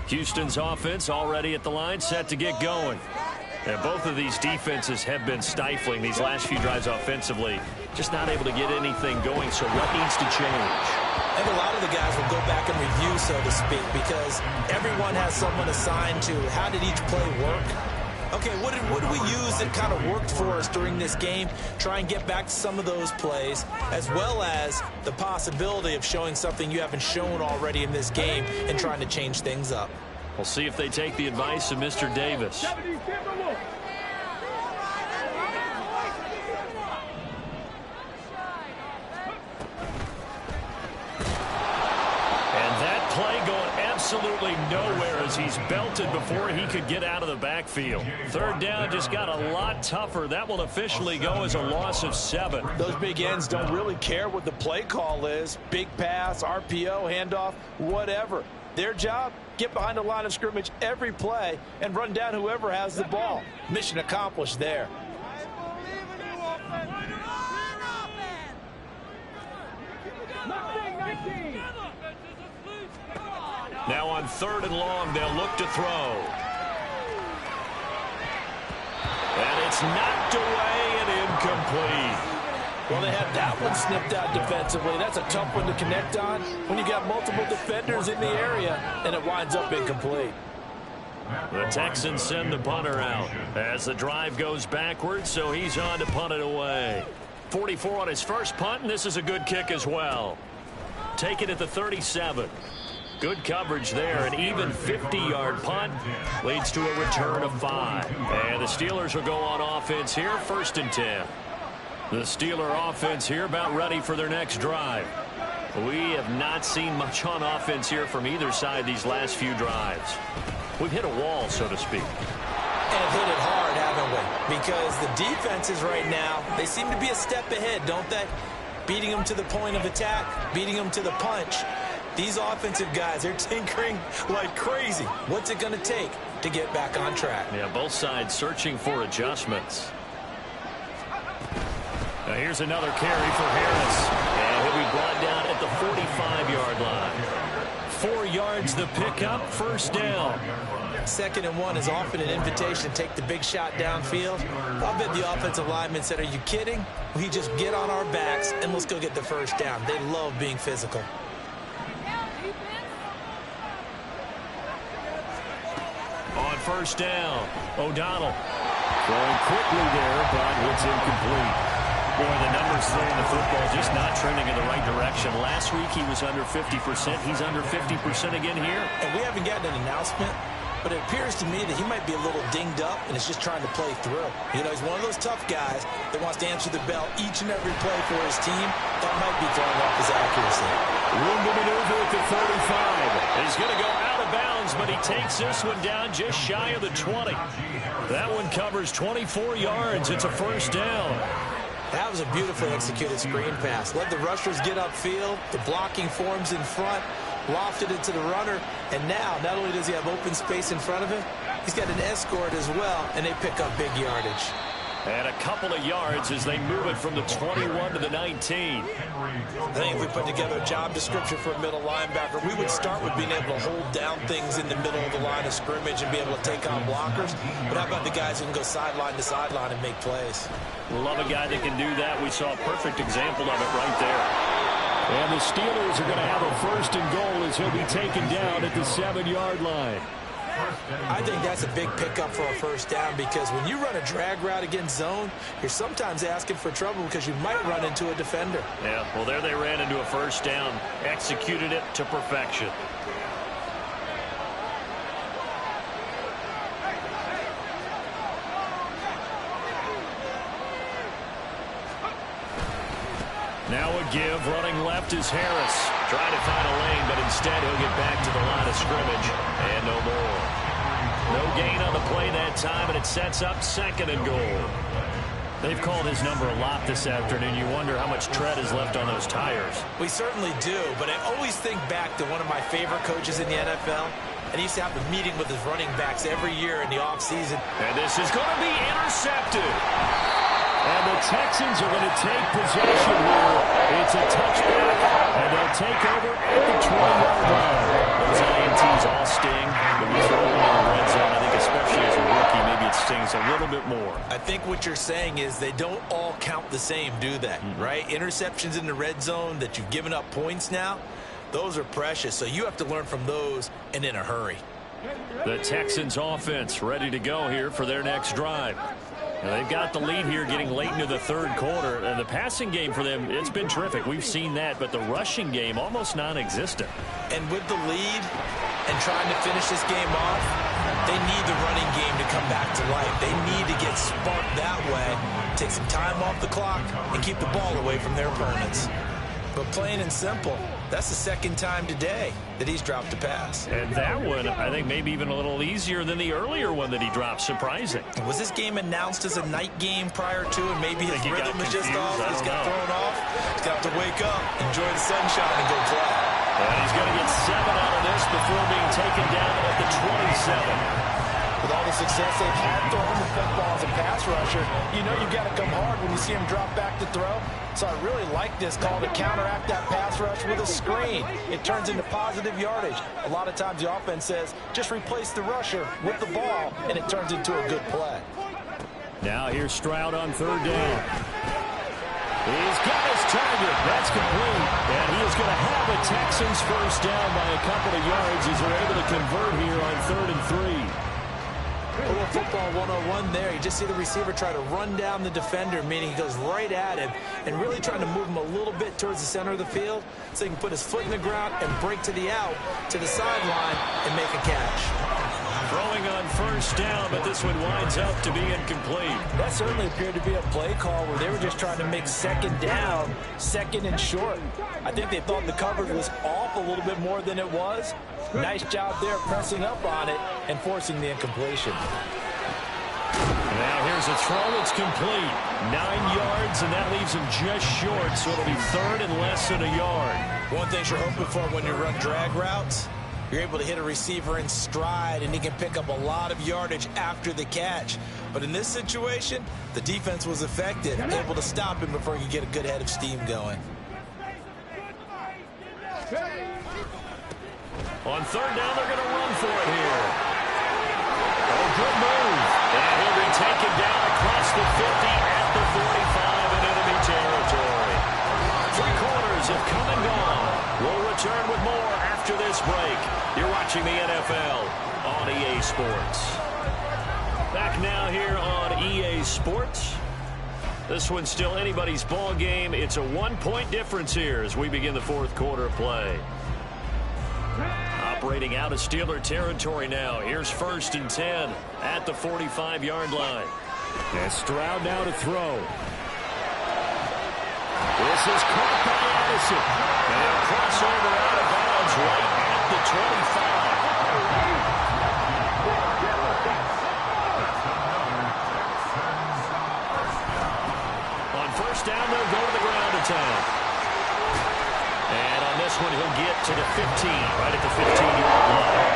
Houston's offense already at the line, set to get going. And both of these defenses have been stifling these last few drives offensively. Just not able to get anything going, so what needs to change? I think a lot of the guys will go back and review, so to speak, because everyone has someone assigned to how did each play work. Okay, what did we use that kind of worked for us during this game? Try and get back to some of those plays, as well as the possibility of showing something you haven't shown already in this game and trying to change things up. We'll see if they take the advice of Mr. Davis. Absolutely nowhere as he's belted before he could get out of the backfield. Third down just got a lot tougher. That will officially go as a loss of 7. Those big ends don't really care what the play call is. Big pass, RPO, handoff, whatever. Their job, get behind the line of scrimmage every play and run down whoever has the ball. Mission accomplished there. Now on 3rd and long, they'll look to throw. And it's knocked away and incomplete. Well, they had that one snipped out defensively. That's a tough one to connect on when you got multiple defenders in the area, and it winds up incomplete. The Texans send the punter out as the drive goes backwards, so he's on to punt it away. 44 on his first punt, and this is a good kick as well. Take it at the 37. Good coverage there. An even 50-yard punt leads to a return of 5. And the Steelers will go on offense here, 1st and 10. The Steeler offense here about ready for their next drive. We have not seen much on offense here from either side these last few drives. We've hit a wall, so to speak. And hit it hard, haven't we? Because the defenses right now, they seem to be a step ahead, don't they? Beating them to the point of attack, beating them to the punch. These offensive guys, they're tinkering like crazy. What's it going to take to get back on track? Yeah, both sides searching for adjustments. Now here's another carry for Harris. And he'll be brought down at the 45-yard line. 4 yards the pickup, 1st down. 2nd and 1 is often an invitation to take the big shot downfield. I bet the offensive lineman said, are you kidding? We just get on our backs and let's go get the 1st down. They love being physical. On 1st down, O'Donnell throwing quickly there, but it's incomplete. Boy, the numbers throwing the football just not trending in the right direction. Last week he was under 50%. He's under 50% again here. And we haven't gotten an announcement, but it appears to me that he might be a little dinged up and is just trying to play through. You know, he's one of those tough guys that wants to answer the bell each and every play for his team. That might be throwing off his accuracy. Room to maneuver at the 35. He's going to go out of bounds, but he takes this one down just shy of the 20. That one covers 24 yards. It's a 1st down. That was a beautifully executed screen pass. Let the rushers get upfield. The blocking forms in front. Lofted it to the runner. And now, not only does he have open space in front of him, he's got an escort as well, and they pick up big yardage. And a couple of yards as they move it from the 21 to the 19. I think if we put together a job description for a middle linebacker, we would start with being able to hold down things in the middle of the line of scrimmage and be able to take on blockers. But how about the guys who can go sideline to sideline and make plays? Love a guy that can do that. We saw a perfect example of it right there. And the Steelers are going to have a 1st and goal as he'll be taken down at the 7-yard line. I think that's a big pickup for a 1st down because when you run a drag route against zone, you're sometimes asking for trouble because you might run into a defender. Yeah, well, there they ran into a 1st down, executed it to perfection. Now a give. Running left is Harris. Trying to find a lane, but instead he'll get back to the line of scrimmage. And no more. No gain on the play that time, and it sets up 2nd and goal. They've called his number a lot this afternoon. You wonder how much tread is left on those tires. We certainly do, but I always think back to one of my favorite coaches in the NFL. And he used to have a meeting with his running backs every year in the offseason. And this is going to be intercepted. And the Texans are going to take possession here. It's a touchback, and they'll take over at the 20-yard line. Those INTs all sting, but we throw them in the red zone. I think especially as a rookie, maybe it stings a little bit more. I think what you're saying is they don't all count the same, do they? Right? Interceptions in the red zone that you've given up points now, those are precious. So you have to learn from those and in a hurry. The Texans offense ready to go here for their next drive. Now they've got the lead here getting late into the 3rd quarter. And the passing game for them, it's been terrific. We've seen that, but the rushing game almost non-existent. And with the lead and trying to finish this game off, they need the running game to come back to life. They need to get sparked that way, take some time off the clock, and keep the ball away from their opponents. But plain and simple, that's the 2nd time today that he's dropped a pass. And that one, I think, maybe even a little easier than the earlier one that he dropped. Surprising. Was this game announced as a night game prior to, and maybe his rhythm is just off? He's got thrown off. He's got to wake up, enjoy the sunshine, and go play. And he's going to get 7 out of this before being taken down at the 27. With all the success they've had throwing the football as a pass rusher, you know you've got to come hard when you see him drop back to throw. So I really like this call to counteract that pass rush with a screen. It turns into positive yardage. A lot of times the offense says, just replace the rusher with the ball, and it turns into a good play. Now here's Stroud on 3rd down. He's got his target. That's complete. And he is going to have a Texans first down by a couple of yards as they're able to convert here on 3rd and 3. A little football 101 there. You just see the receiver try to run down the defender, meaning he goes right at him and really trying to move him a little bit towards the center of the field so he can put his foot in the ground and break to the out, to the sideline, and make a catch. Throwing on 1st down, but this one winds up to be incomplete. That certainly appeared to be a play call where they were just trying to make 2nd down, 2nd and short. I think they thought the coverage was off a little bit more than it was. Nice job there pressing up on it and forcing the incompletion. Now here's a throw. It's complete. 9 yards, and that leaves him just short, so it'll be 3rd and less than a yard. One thing you're hoping for when you run drag routes, you're able to hit a receiver in stride, and he can pick up a lot of yardage after the catch. But in this situation, the defense was effective, able to stop him before he could get a good head of steam going. On 3rd down, they're going to run for it here. Oh, good move. And he'll be taken down across the 50 at the 45 in enemy territory. 3 quarters have come and gone. We'll return with more after this break. You're watching the NFL on EA Sports. Back now here on EA Sports. This one's still anybody's ball game. It's a 1-point difference here as we begin the 4th quarter of play. Operating out of Steeler territory now. Here's 1st and 10 at the 45-yard line. And Stroud now to throw. This is caught by Addison. And a crossover out of bounds right at the 25. On 1st down, they'll go to the ground attack. And on this one, he'll get to the 15, right at the 15-yard line.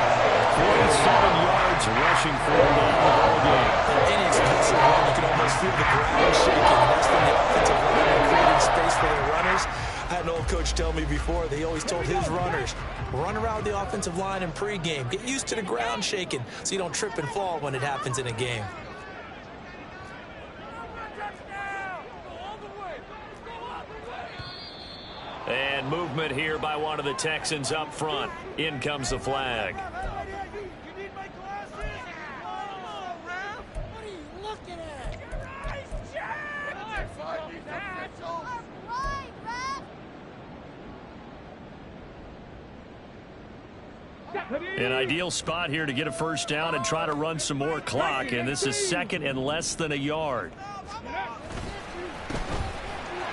47 yards rushing for him in the ball game. Any explosive run, you can almost feel the ground shaking. That's from the offensive line creating space for their runners. I had an old coach tell me before that he always told his runners, run around the offensive line in pregame. Get used to the ground shaking so you don't trip and fall when it happens in a game. And movement here by one of the Texans up front. In comes the flag. An ideal spot here to get a 1st down and try to run some more clock. And this is 2nd and less than a yard.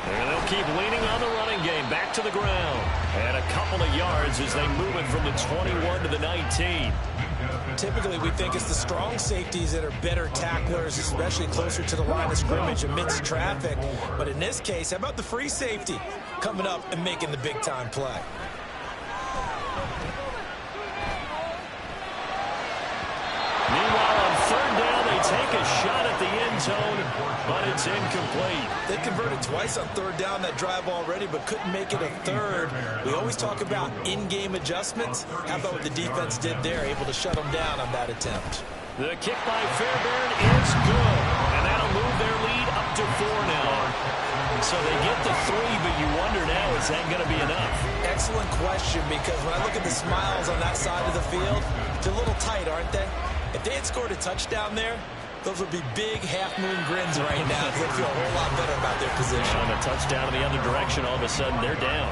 And they'll keep leaning on the running game. Back to the ground. And a couple of yards as they move it from the 21 to the 19. Typically, we think it's the strong safeties that are better tacklers, especially closer to the line of scrimmage amidst traffic. But in this case, how about the free safety coming up and making the big-time play? Meanwhile, on third down, they take a shot at the end zone, but it's incomplete. They converted twice on third down that drive already, but couldn't make it a third. We always talk about in-game adjustments. How about what the defense did there, able to shut them down on that attempt? The kick by Fairbairn is good, and that'll move their lead up to 4 now. So they get to 3, but you wonder now, is that going to be enough? Excellent question, because when I look at the smiles on that side of the field, they're a little tight, aren't they? If they had scored a touchdown there, those would be big half-moon grins right now because they feel a whole lot better about their position. On a touchdown in the other direction, all of a sudden they're down.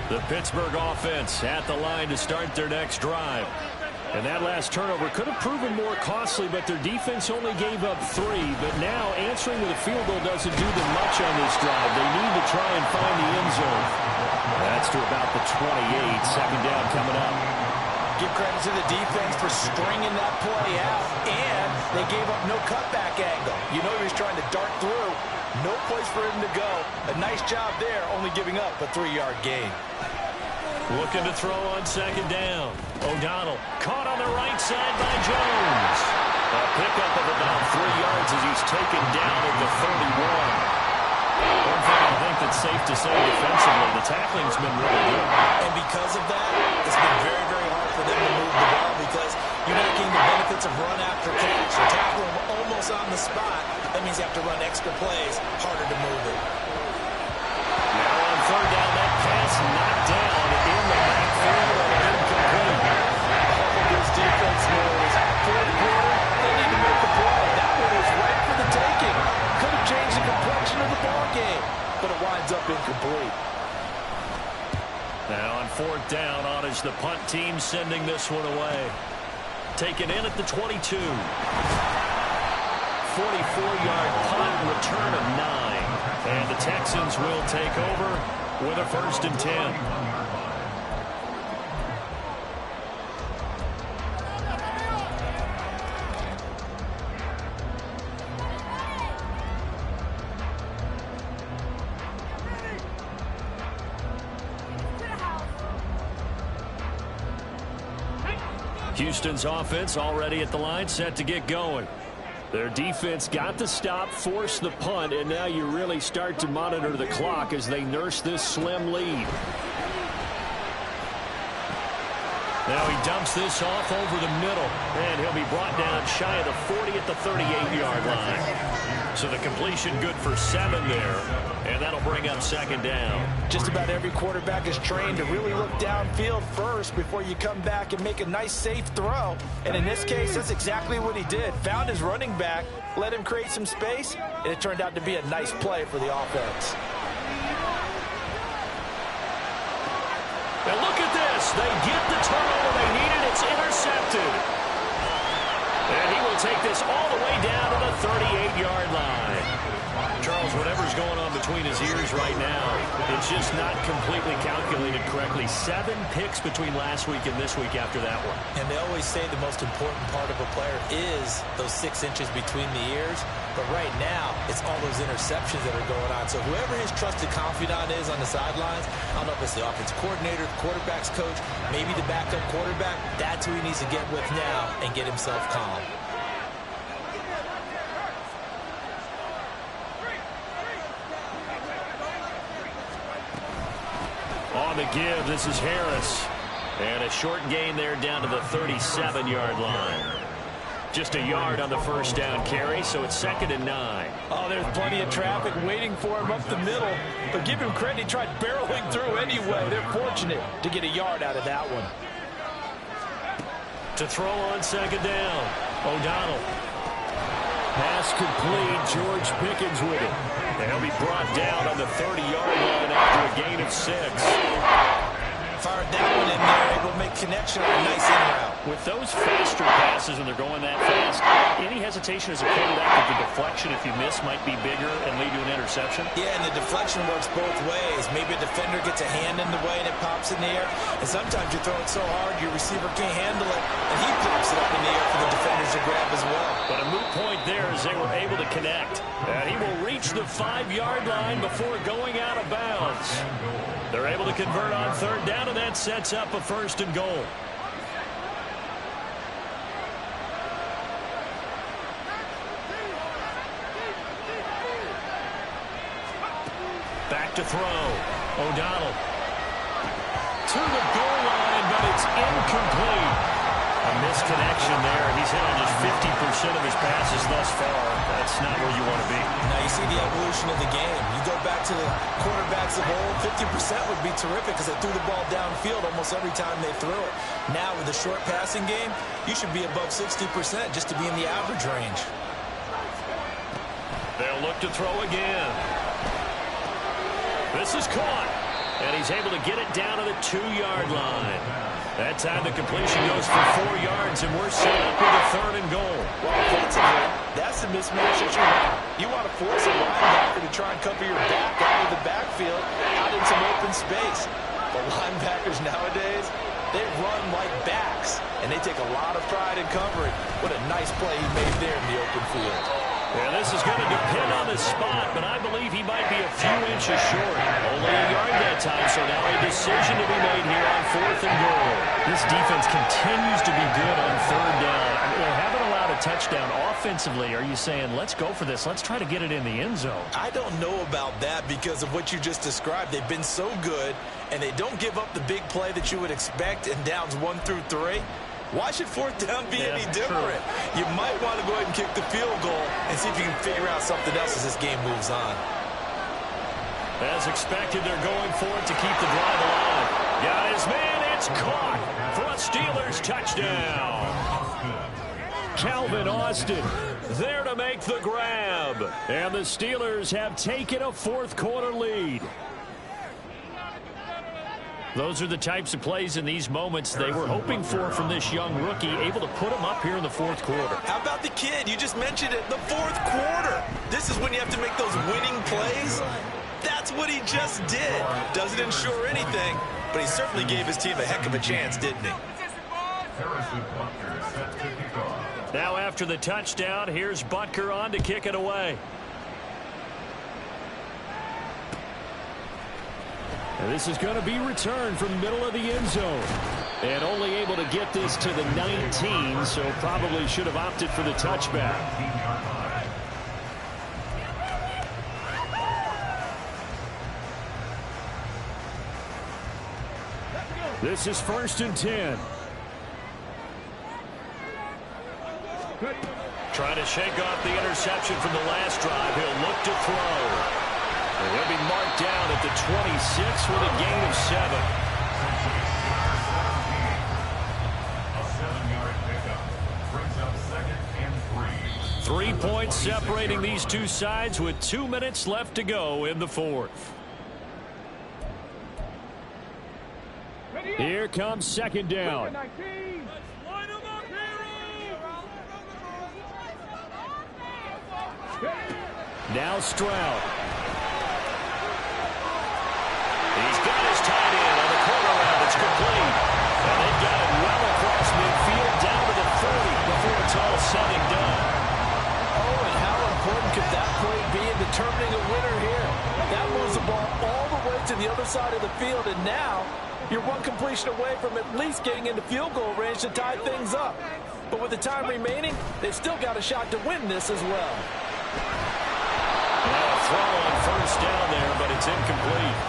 The Pittsburgh offense at the line to start their next drive. And that last turnover could have proven more costly, but their defense only gave up 3. But now answering with a field goal doesn't do them much on this drive. They need to try and find the end zone. That's to about the 28. Second down coming up. Give credit to the defense for stringing that play out, and they gave up no cutback angle. You know he was trying to dart through. No place for him to go. A nice job there, only giving up a 3-yard gain. Looking to throw on second down. O'Donnell caught on the right side by Jones. A pickup of about 3 yards as he's taken down at the 31. One thing I think that's safe to say defensively, the tackling's been really good. And because of that, it's been very, very hard for them to move the ball because you're not getting the benefits of run after catch. You tackle them almost on the spot. That means you have to run extra plays, harder to move it. Now on third down, that pass knocked down in the backfield and incomplete. This defense knows fourth quarter, they need to make the play. That one was right for the taking. Could have changed the complexion of the ball game, but it winds up incomplete. Now on fourth down, on is the punt team sending this one away. Taken in at the 22. 44-yard punt, return of 9. And the Texans will take over with a 1st and 10. Houston's offense already at the line, set to get going. Their defense got the stop, forced the punt, and now you really start to monitor the clock as they nurse this slim lead. Now he dumps this off over the middle, and he'll be brought down shy of the 40 at the 38-yard line. So the completion good for 7 there, and that'll bring up second down. Just about every quarterback is trained to really look downfield first before you come back and make a nice, safe throw. And in this case, that's exactly what he did. Found his running back, let him create some space, and it turned out to be a nice play for the offense. Now look at this. They get the turnover they needed. It's intercepted. And he will take this all the way down to the 38-yard line. Charles, whatever's going on between his ears right now, it's just not completely calculated correctly. 7 picks between last week and this week after that one. And they always say the most important part of a player is those 6 inches between the ears. But right now, it's all those interceptions that are going on. So whoever his trusted confidant is on the sidelines, I don't know if it's the offensive coordinator, the quarterback's coach, maybe the backup quarterback, that's who he needs to get with now and get himself calm. On the give, this is Harris. And a short gain there down to the 37-yard line. Just a yard on the first down carry, so it's 2nd and 9. Oh, there's plenty of traffic waiting for him up the middle. But give him credit, he tried barreling through anyway. They're fortunate to get a yard out of that one. To throw on second down, O'Donnell. Pass complete, George Pickens with it. And he'll be brought down on the 30-yard line after a gain of 6. Fired that one in there, able to make connection on a nice in route. With those faster passes when they're going that fast, any hesitation as a quarterback that the deflection, if you miss, might be bigger and lead to an interception? Yeah, and the deflection works both ways. Maybe a defender gets a hand in the way and it pops in the air. And sometimes you throw it so hard your receiver can't handle it, and he pops it up in the air for the defenders to grab as well. But a moot point there as they were able to connect. And he will reach the 5-yard line before going out of bounds. They're able to convert on third down, and that sets up a 1st and goal. Back to throw. O'Donnell. To the goal line, but it's incomplete. A missed connection there. He's hit on just 50% of his passes thus far. That's not where you want to be. Now you see the evolution of the game. You go back to the quarterbacks of old, 50% would be terrific because they threw the ball downfield almost every time they threw it. Now with the short passing game, you should be above 60% just to be in the average range. They'll look to throw again. This is caught, and he's able to get it down to the 2-yard line. That time the completion goes for 4 yards, and we're set up with a 3rd and goal. Well, offensively, that's the mismatch that you want. You want to force a linebacker to try and cover your back out of the backfield, out in some open space. But linebackers nowadays, they run like backs, and they take a lot of pride in covering. What a nice play he made there in the open field. Yeah, this is going to depend on the spot, but I believe he might be a few inches short. Only a yard that time, so now a decision to be made here on 4th and goal. This defense continues to be good on 3rd down. They haven't allowed a touchdown offensively. Are you saying, let's go for this, let's try to get it in the end zone? I don't know about that because of what you just described. They've been so good, and they don't give up the big play that you would expect in downs 1 through 3. Why should 4th down be any different? True. You might want to go ahead and kick the field goal and see if you can figure out something else as this game moves on. As expected, they're going for it to keep the drive alive. Got his man, it's caught for a Steelers touchdown. Calvin Austin there to make the grab. And the Steelers have taken a 4th quarter lead. Those are the types of plays in these moments they were hoping for from this young rookie, able to put him up here in the 4th quarter. How about the kid? You just mentioned it, the 4th quarter. This is when you have to make those winning plays. That's what he just did. Doesn't ensure anything, but he certainly gave his team a heck of a chance, didn't he? Now after the touchdown, here's Butker on to kick it away. This is going to be returned from the middle of the end zone. And only able to get this to the 19, so probably should have opted for the touchback. This is 1st and 10. Trying to shake off the interception from the last drive. He'll look to throw. He'll be marked down at the 26 with a gain of 7. A 7-yard pickup brings up 2nd and 3. 3 points separating these two sides with 2 minutes left to go in the 4th. Here comes 2nd down. Now Stroud. He's got his tight end on the corner route. It's complete. And they've got it well across midfield down to the 30 before it's all said and done. Oh, and how important could that play be in determining a winner here? That moves the ball all the way to the other side of the field, and now you're one completion away from at least getting into field goal range to tie things up. But with the time remaining, they've still got a shot to win this as well. Now a throw on 1st down there, but it's incomplete.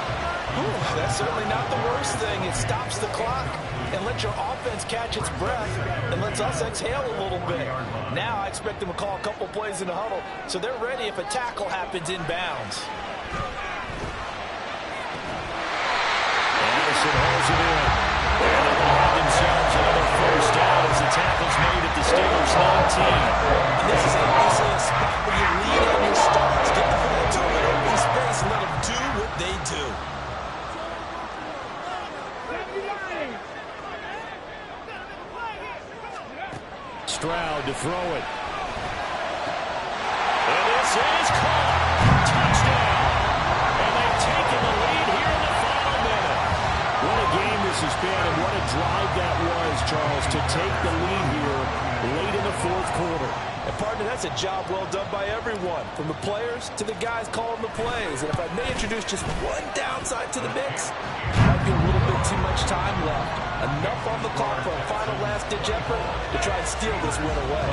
Ooh, that's certainly not the worst thing. It stops the clock and lets your offense catch its breath and lets us exhale a little bit. Now I expect them to call a couple plays in the huddle so they're ready if a tackle happens inbounds. Anderson holds it in. And they will have themselves another 1st down as the tackle's made at the Steelers 19. And this is obviously a spot where you lean on your stars. Get the ball to them in open space and let them do what they do. Stroud to throw it. And this is caught. Touchdown. And they've taken the lead here in the final minute. What a game this has been, and what a drive that was, Charles, to take the lead here late in the fourth quarter. And partner, that's a job well done by everyone, from the players to the guys calling the plays. And if I may introduce just one downside to the mix, might be a little bit too much time left. Enough on the clock for a final last-ditch effort to try and steal this win away.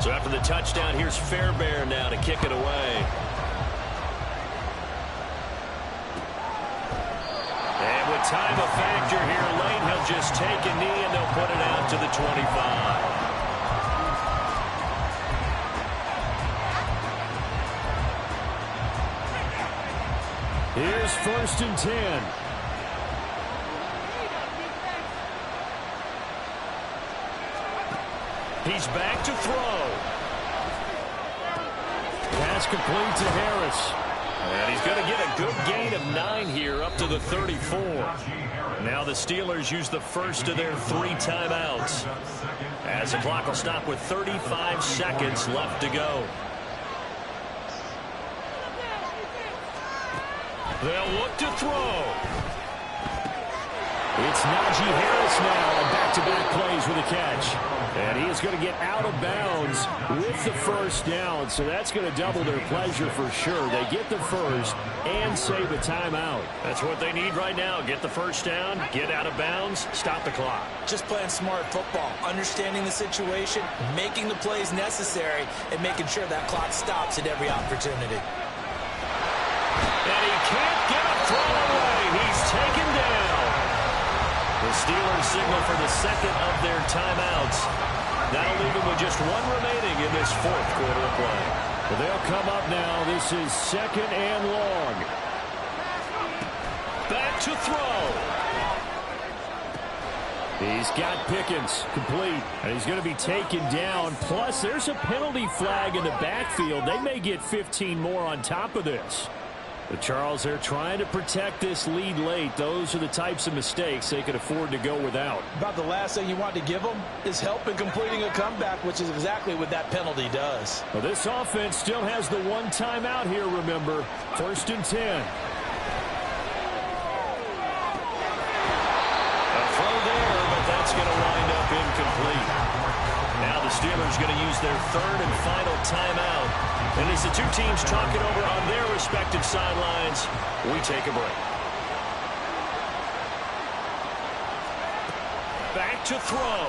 So after the touchdown, here's Fairbairn now to kick it away. And with time a factor here late, he'll just take a knee and they'll put it out to the 25. Here's 1st and 10. He's back to throw. Pass complete to Harris. And he's going to get a good gain of 9 here up to the 34. Now the Steelers use the first of their 3 timeouts, as the clock will stop with 35 seconds left to go. They'll look to throw. It's Najee Harris now on back-to-back plays with a catch. And he is going to get out of bounds with the first down, so that's going to double their pleasure for sure. They get the first and save a timeout. That's what they need right now. Get the first down, get out of bounds, stop the clock. Just playing smart football, understanding the situation, making the plays necessary, and making sure that clock stops at every opportunity. And he can't get a throw away. He's taken down. The Steelers signal for the second of their timeouts. That'll leave them with just 1 remaining in this fourth quarter of play. Well, they'll come up now. This is 2nd and long. Back to throw. He's got Pickens complete, and he's going to be taken down. Plus, there's a penalty flag in the backfield. They may get 15 more on top of this. But Charles, they're trying to protect this lead late. Those are the types of mistakes they could afford to go without. About the last thing you want to give them is help in completing a comeback, which is exactly what that penalty does. Well, this offense still has the 1 timeout here, remember. 1st and 10. A throw there, but that's going to wind up incomplete. Now the Steelers going to use their 3rd and final timeout. And as the 2 teams talk it over on their respective sidelines, we take a break. Back to throw.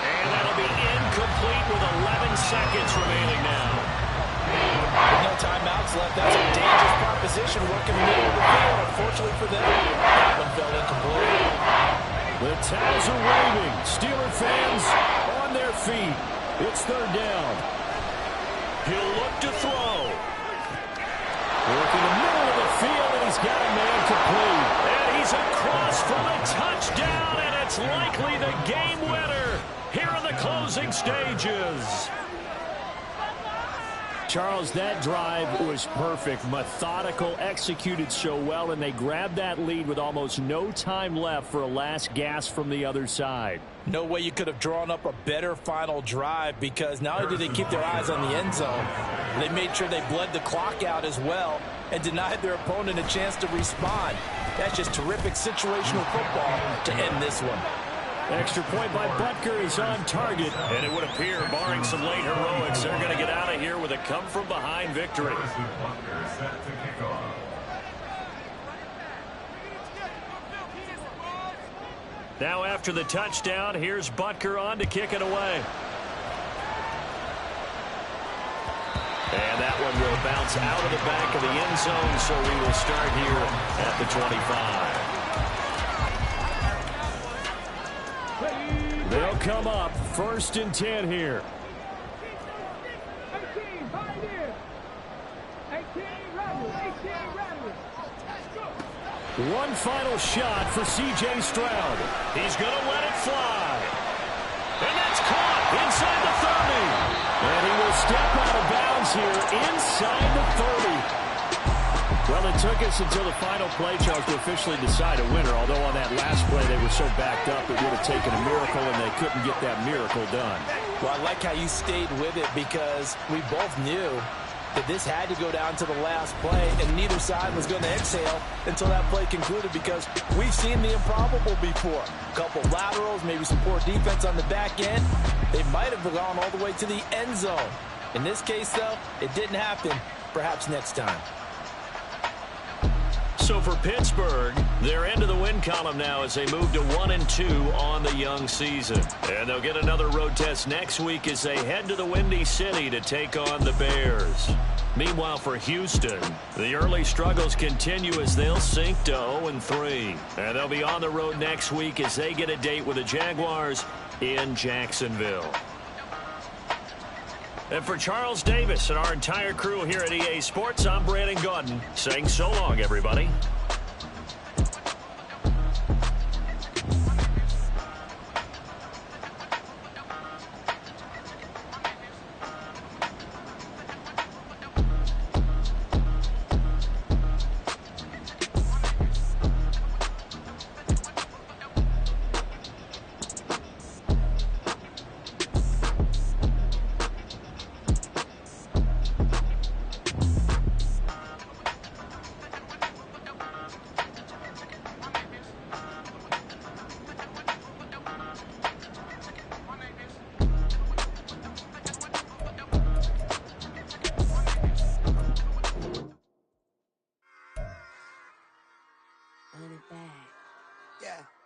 And that'll be incomplete with 11 seconds remaining now. With no timeouts left, that's a dangerous proposition working in the middle of the field. Unfortunately for them, that one fell incomplete. The towels are waving. Steeler fans on their feet. It's 3rd down. He'll look to throw. Working the middle of the field, and he's got a man complete. And he's across for the touchdown, and it's likely the game winner here in the closing stages. Charles, that drive was perfect. Methodical, executed so well, and they grabbed that lead with almost no time left for a last gasp from the other side. No way you could have drawn up a better final drive, because not only did they keep their eyes on the end zone, they made sure they bled the clock out as well and denied their opponent a chance to respond. That's just terrific situational football to end this one. Extra point by Butker is on target, and it would appear, barring some late heroics, they're going to get out of here with a come-from-behind victory. Now after the touchdown, here's Butker on to kick it away. And that one will bounce out of the back of the end zone, so we will start here at the 25. They'll come up 1st and 10 here. 18, right here. 18, One final shot for C.J. Stroud. He's going to let it fly. And that's caught inside the 30. step out of bounds here inside the 30. Well, it took us until the final play, Charles, to officially decide a winner, although on that last play they were so backed up it would have taken a miracle, and they couldn't get that miracle done. Well, I like how you stayed with it because we both knew that this had to go down to the last play, and neither side was going to exhale until that play concluded because we've seen the improbable before. A couple laterals, maybe some poor defense on the back end. They might have gone all the way to the end zone. In this case, though, it didn't happen. Perhaps next time. So for Pittsburgh, they're into the win column now as they move to 1-2 on the young season. And they'll get another road test next week as they head to the Windy City to take on the Bears. Meanwhile, for Houston, the early struggles continue as they'll sink to 0-3. And they'll be on the road next week as they get a date with the Jaguars in Jacksonville. And for Charles Davis and our entire crew here at EA Sports, I'm Brandon Gaudin saying so long, everybody. Run it back. Yeah.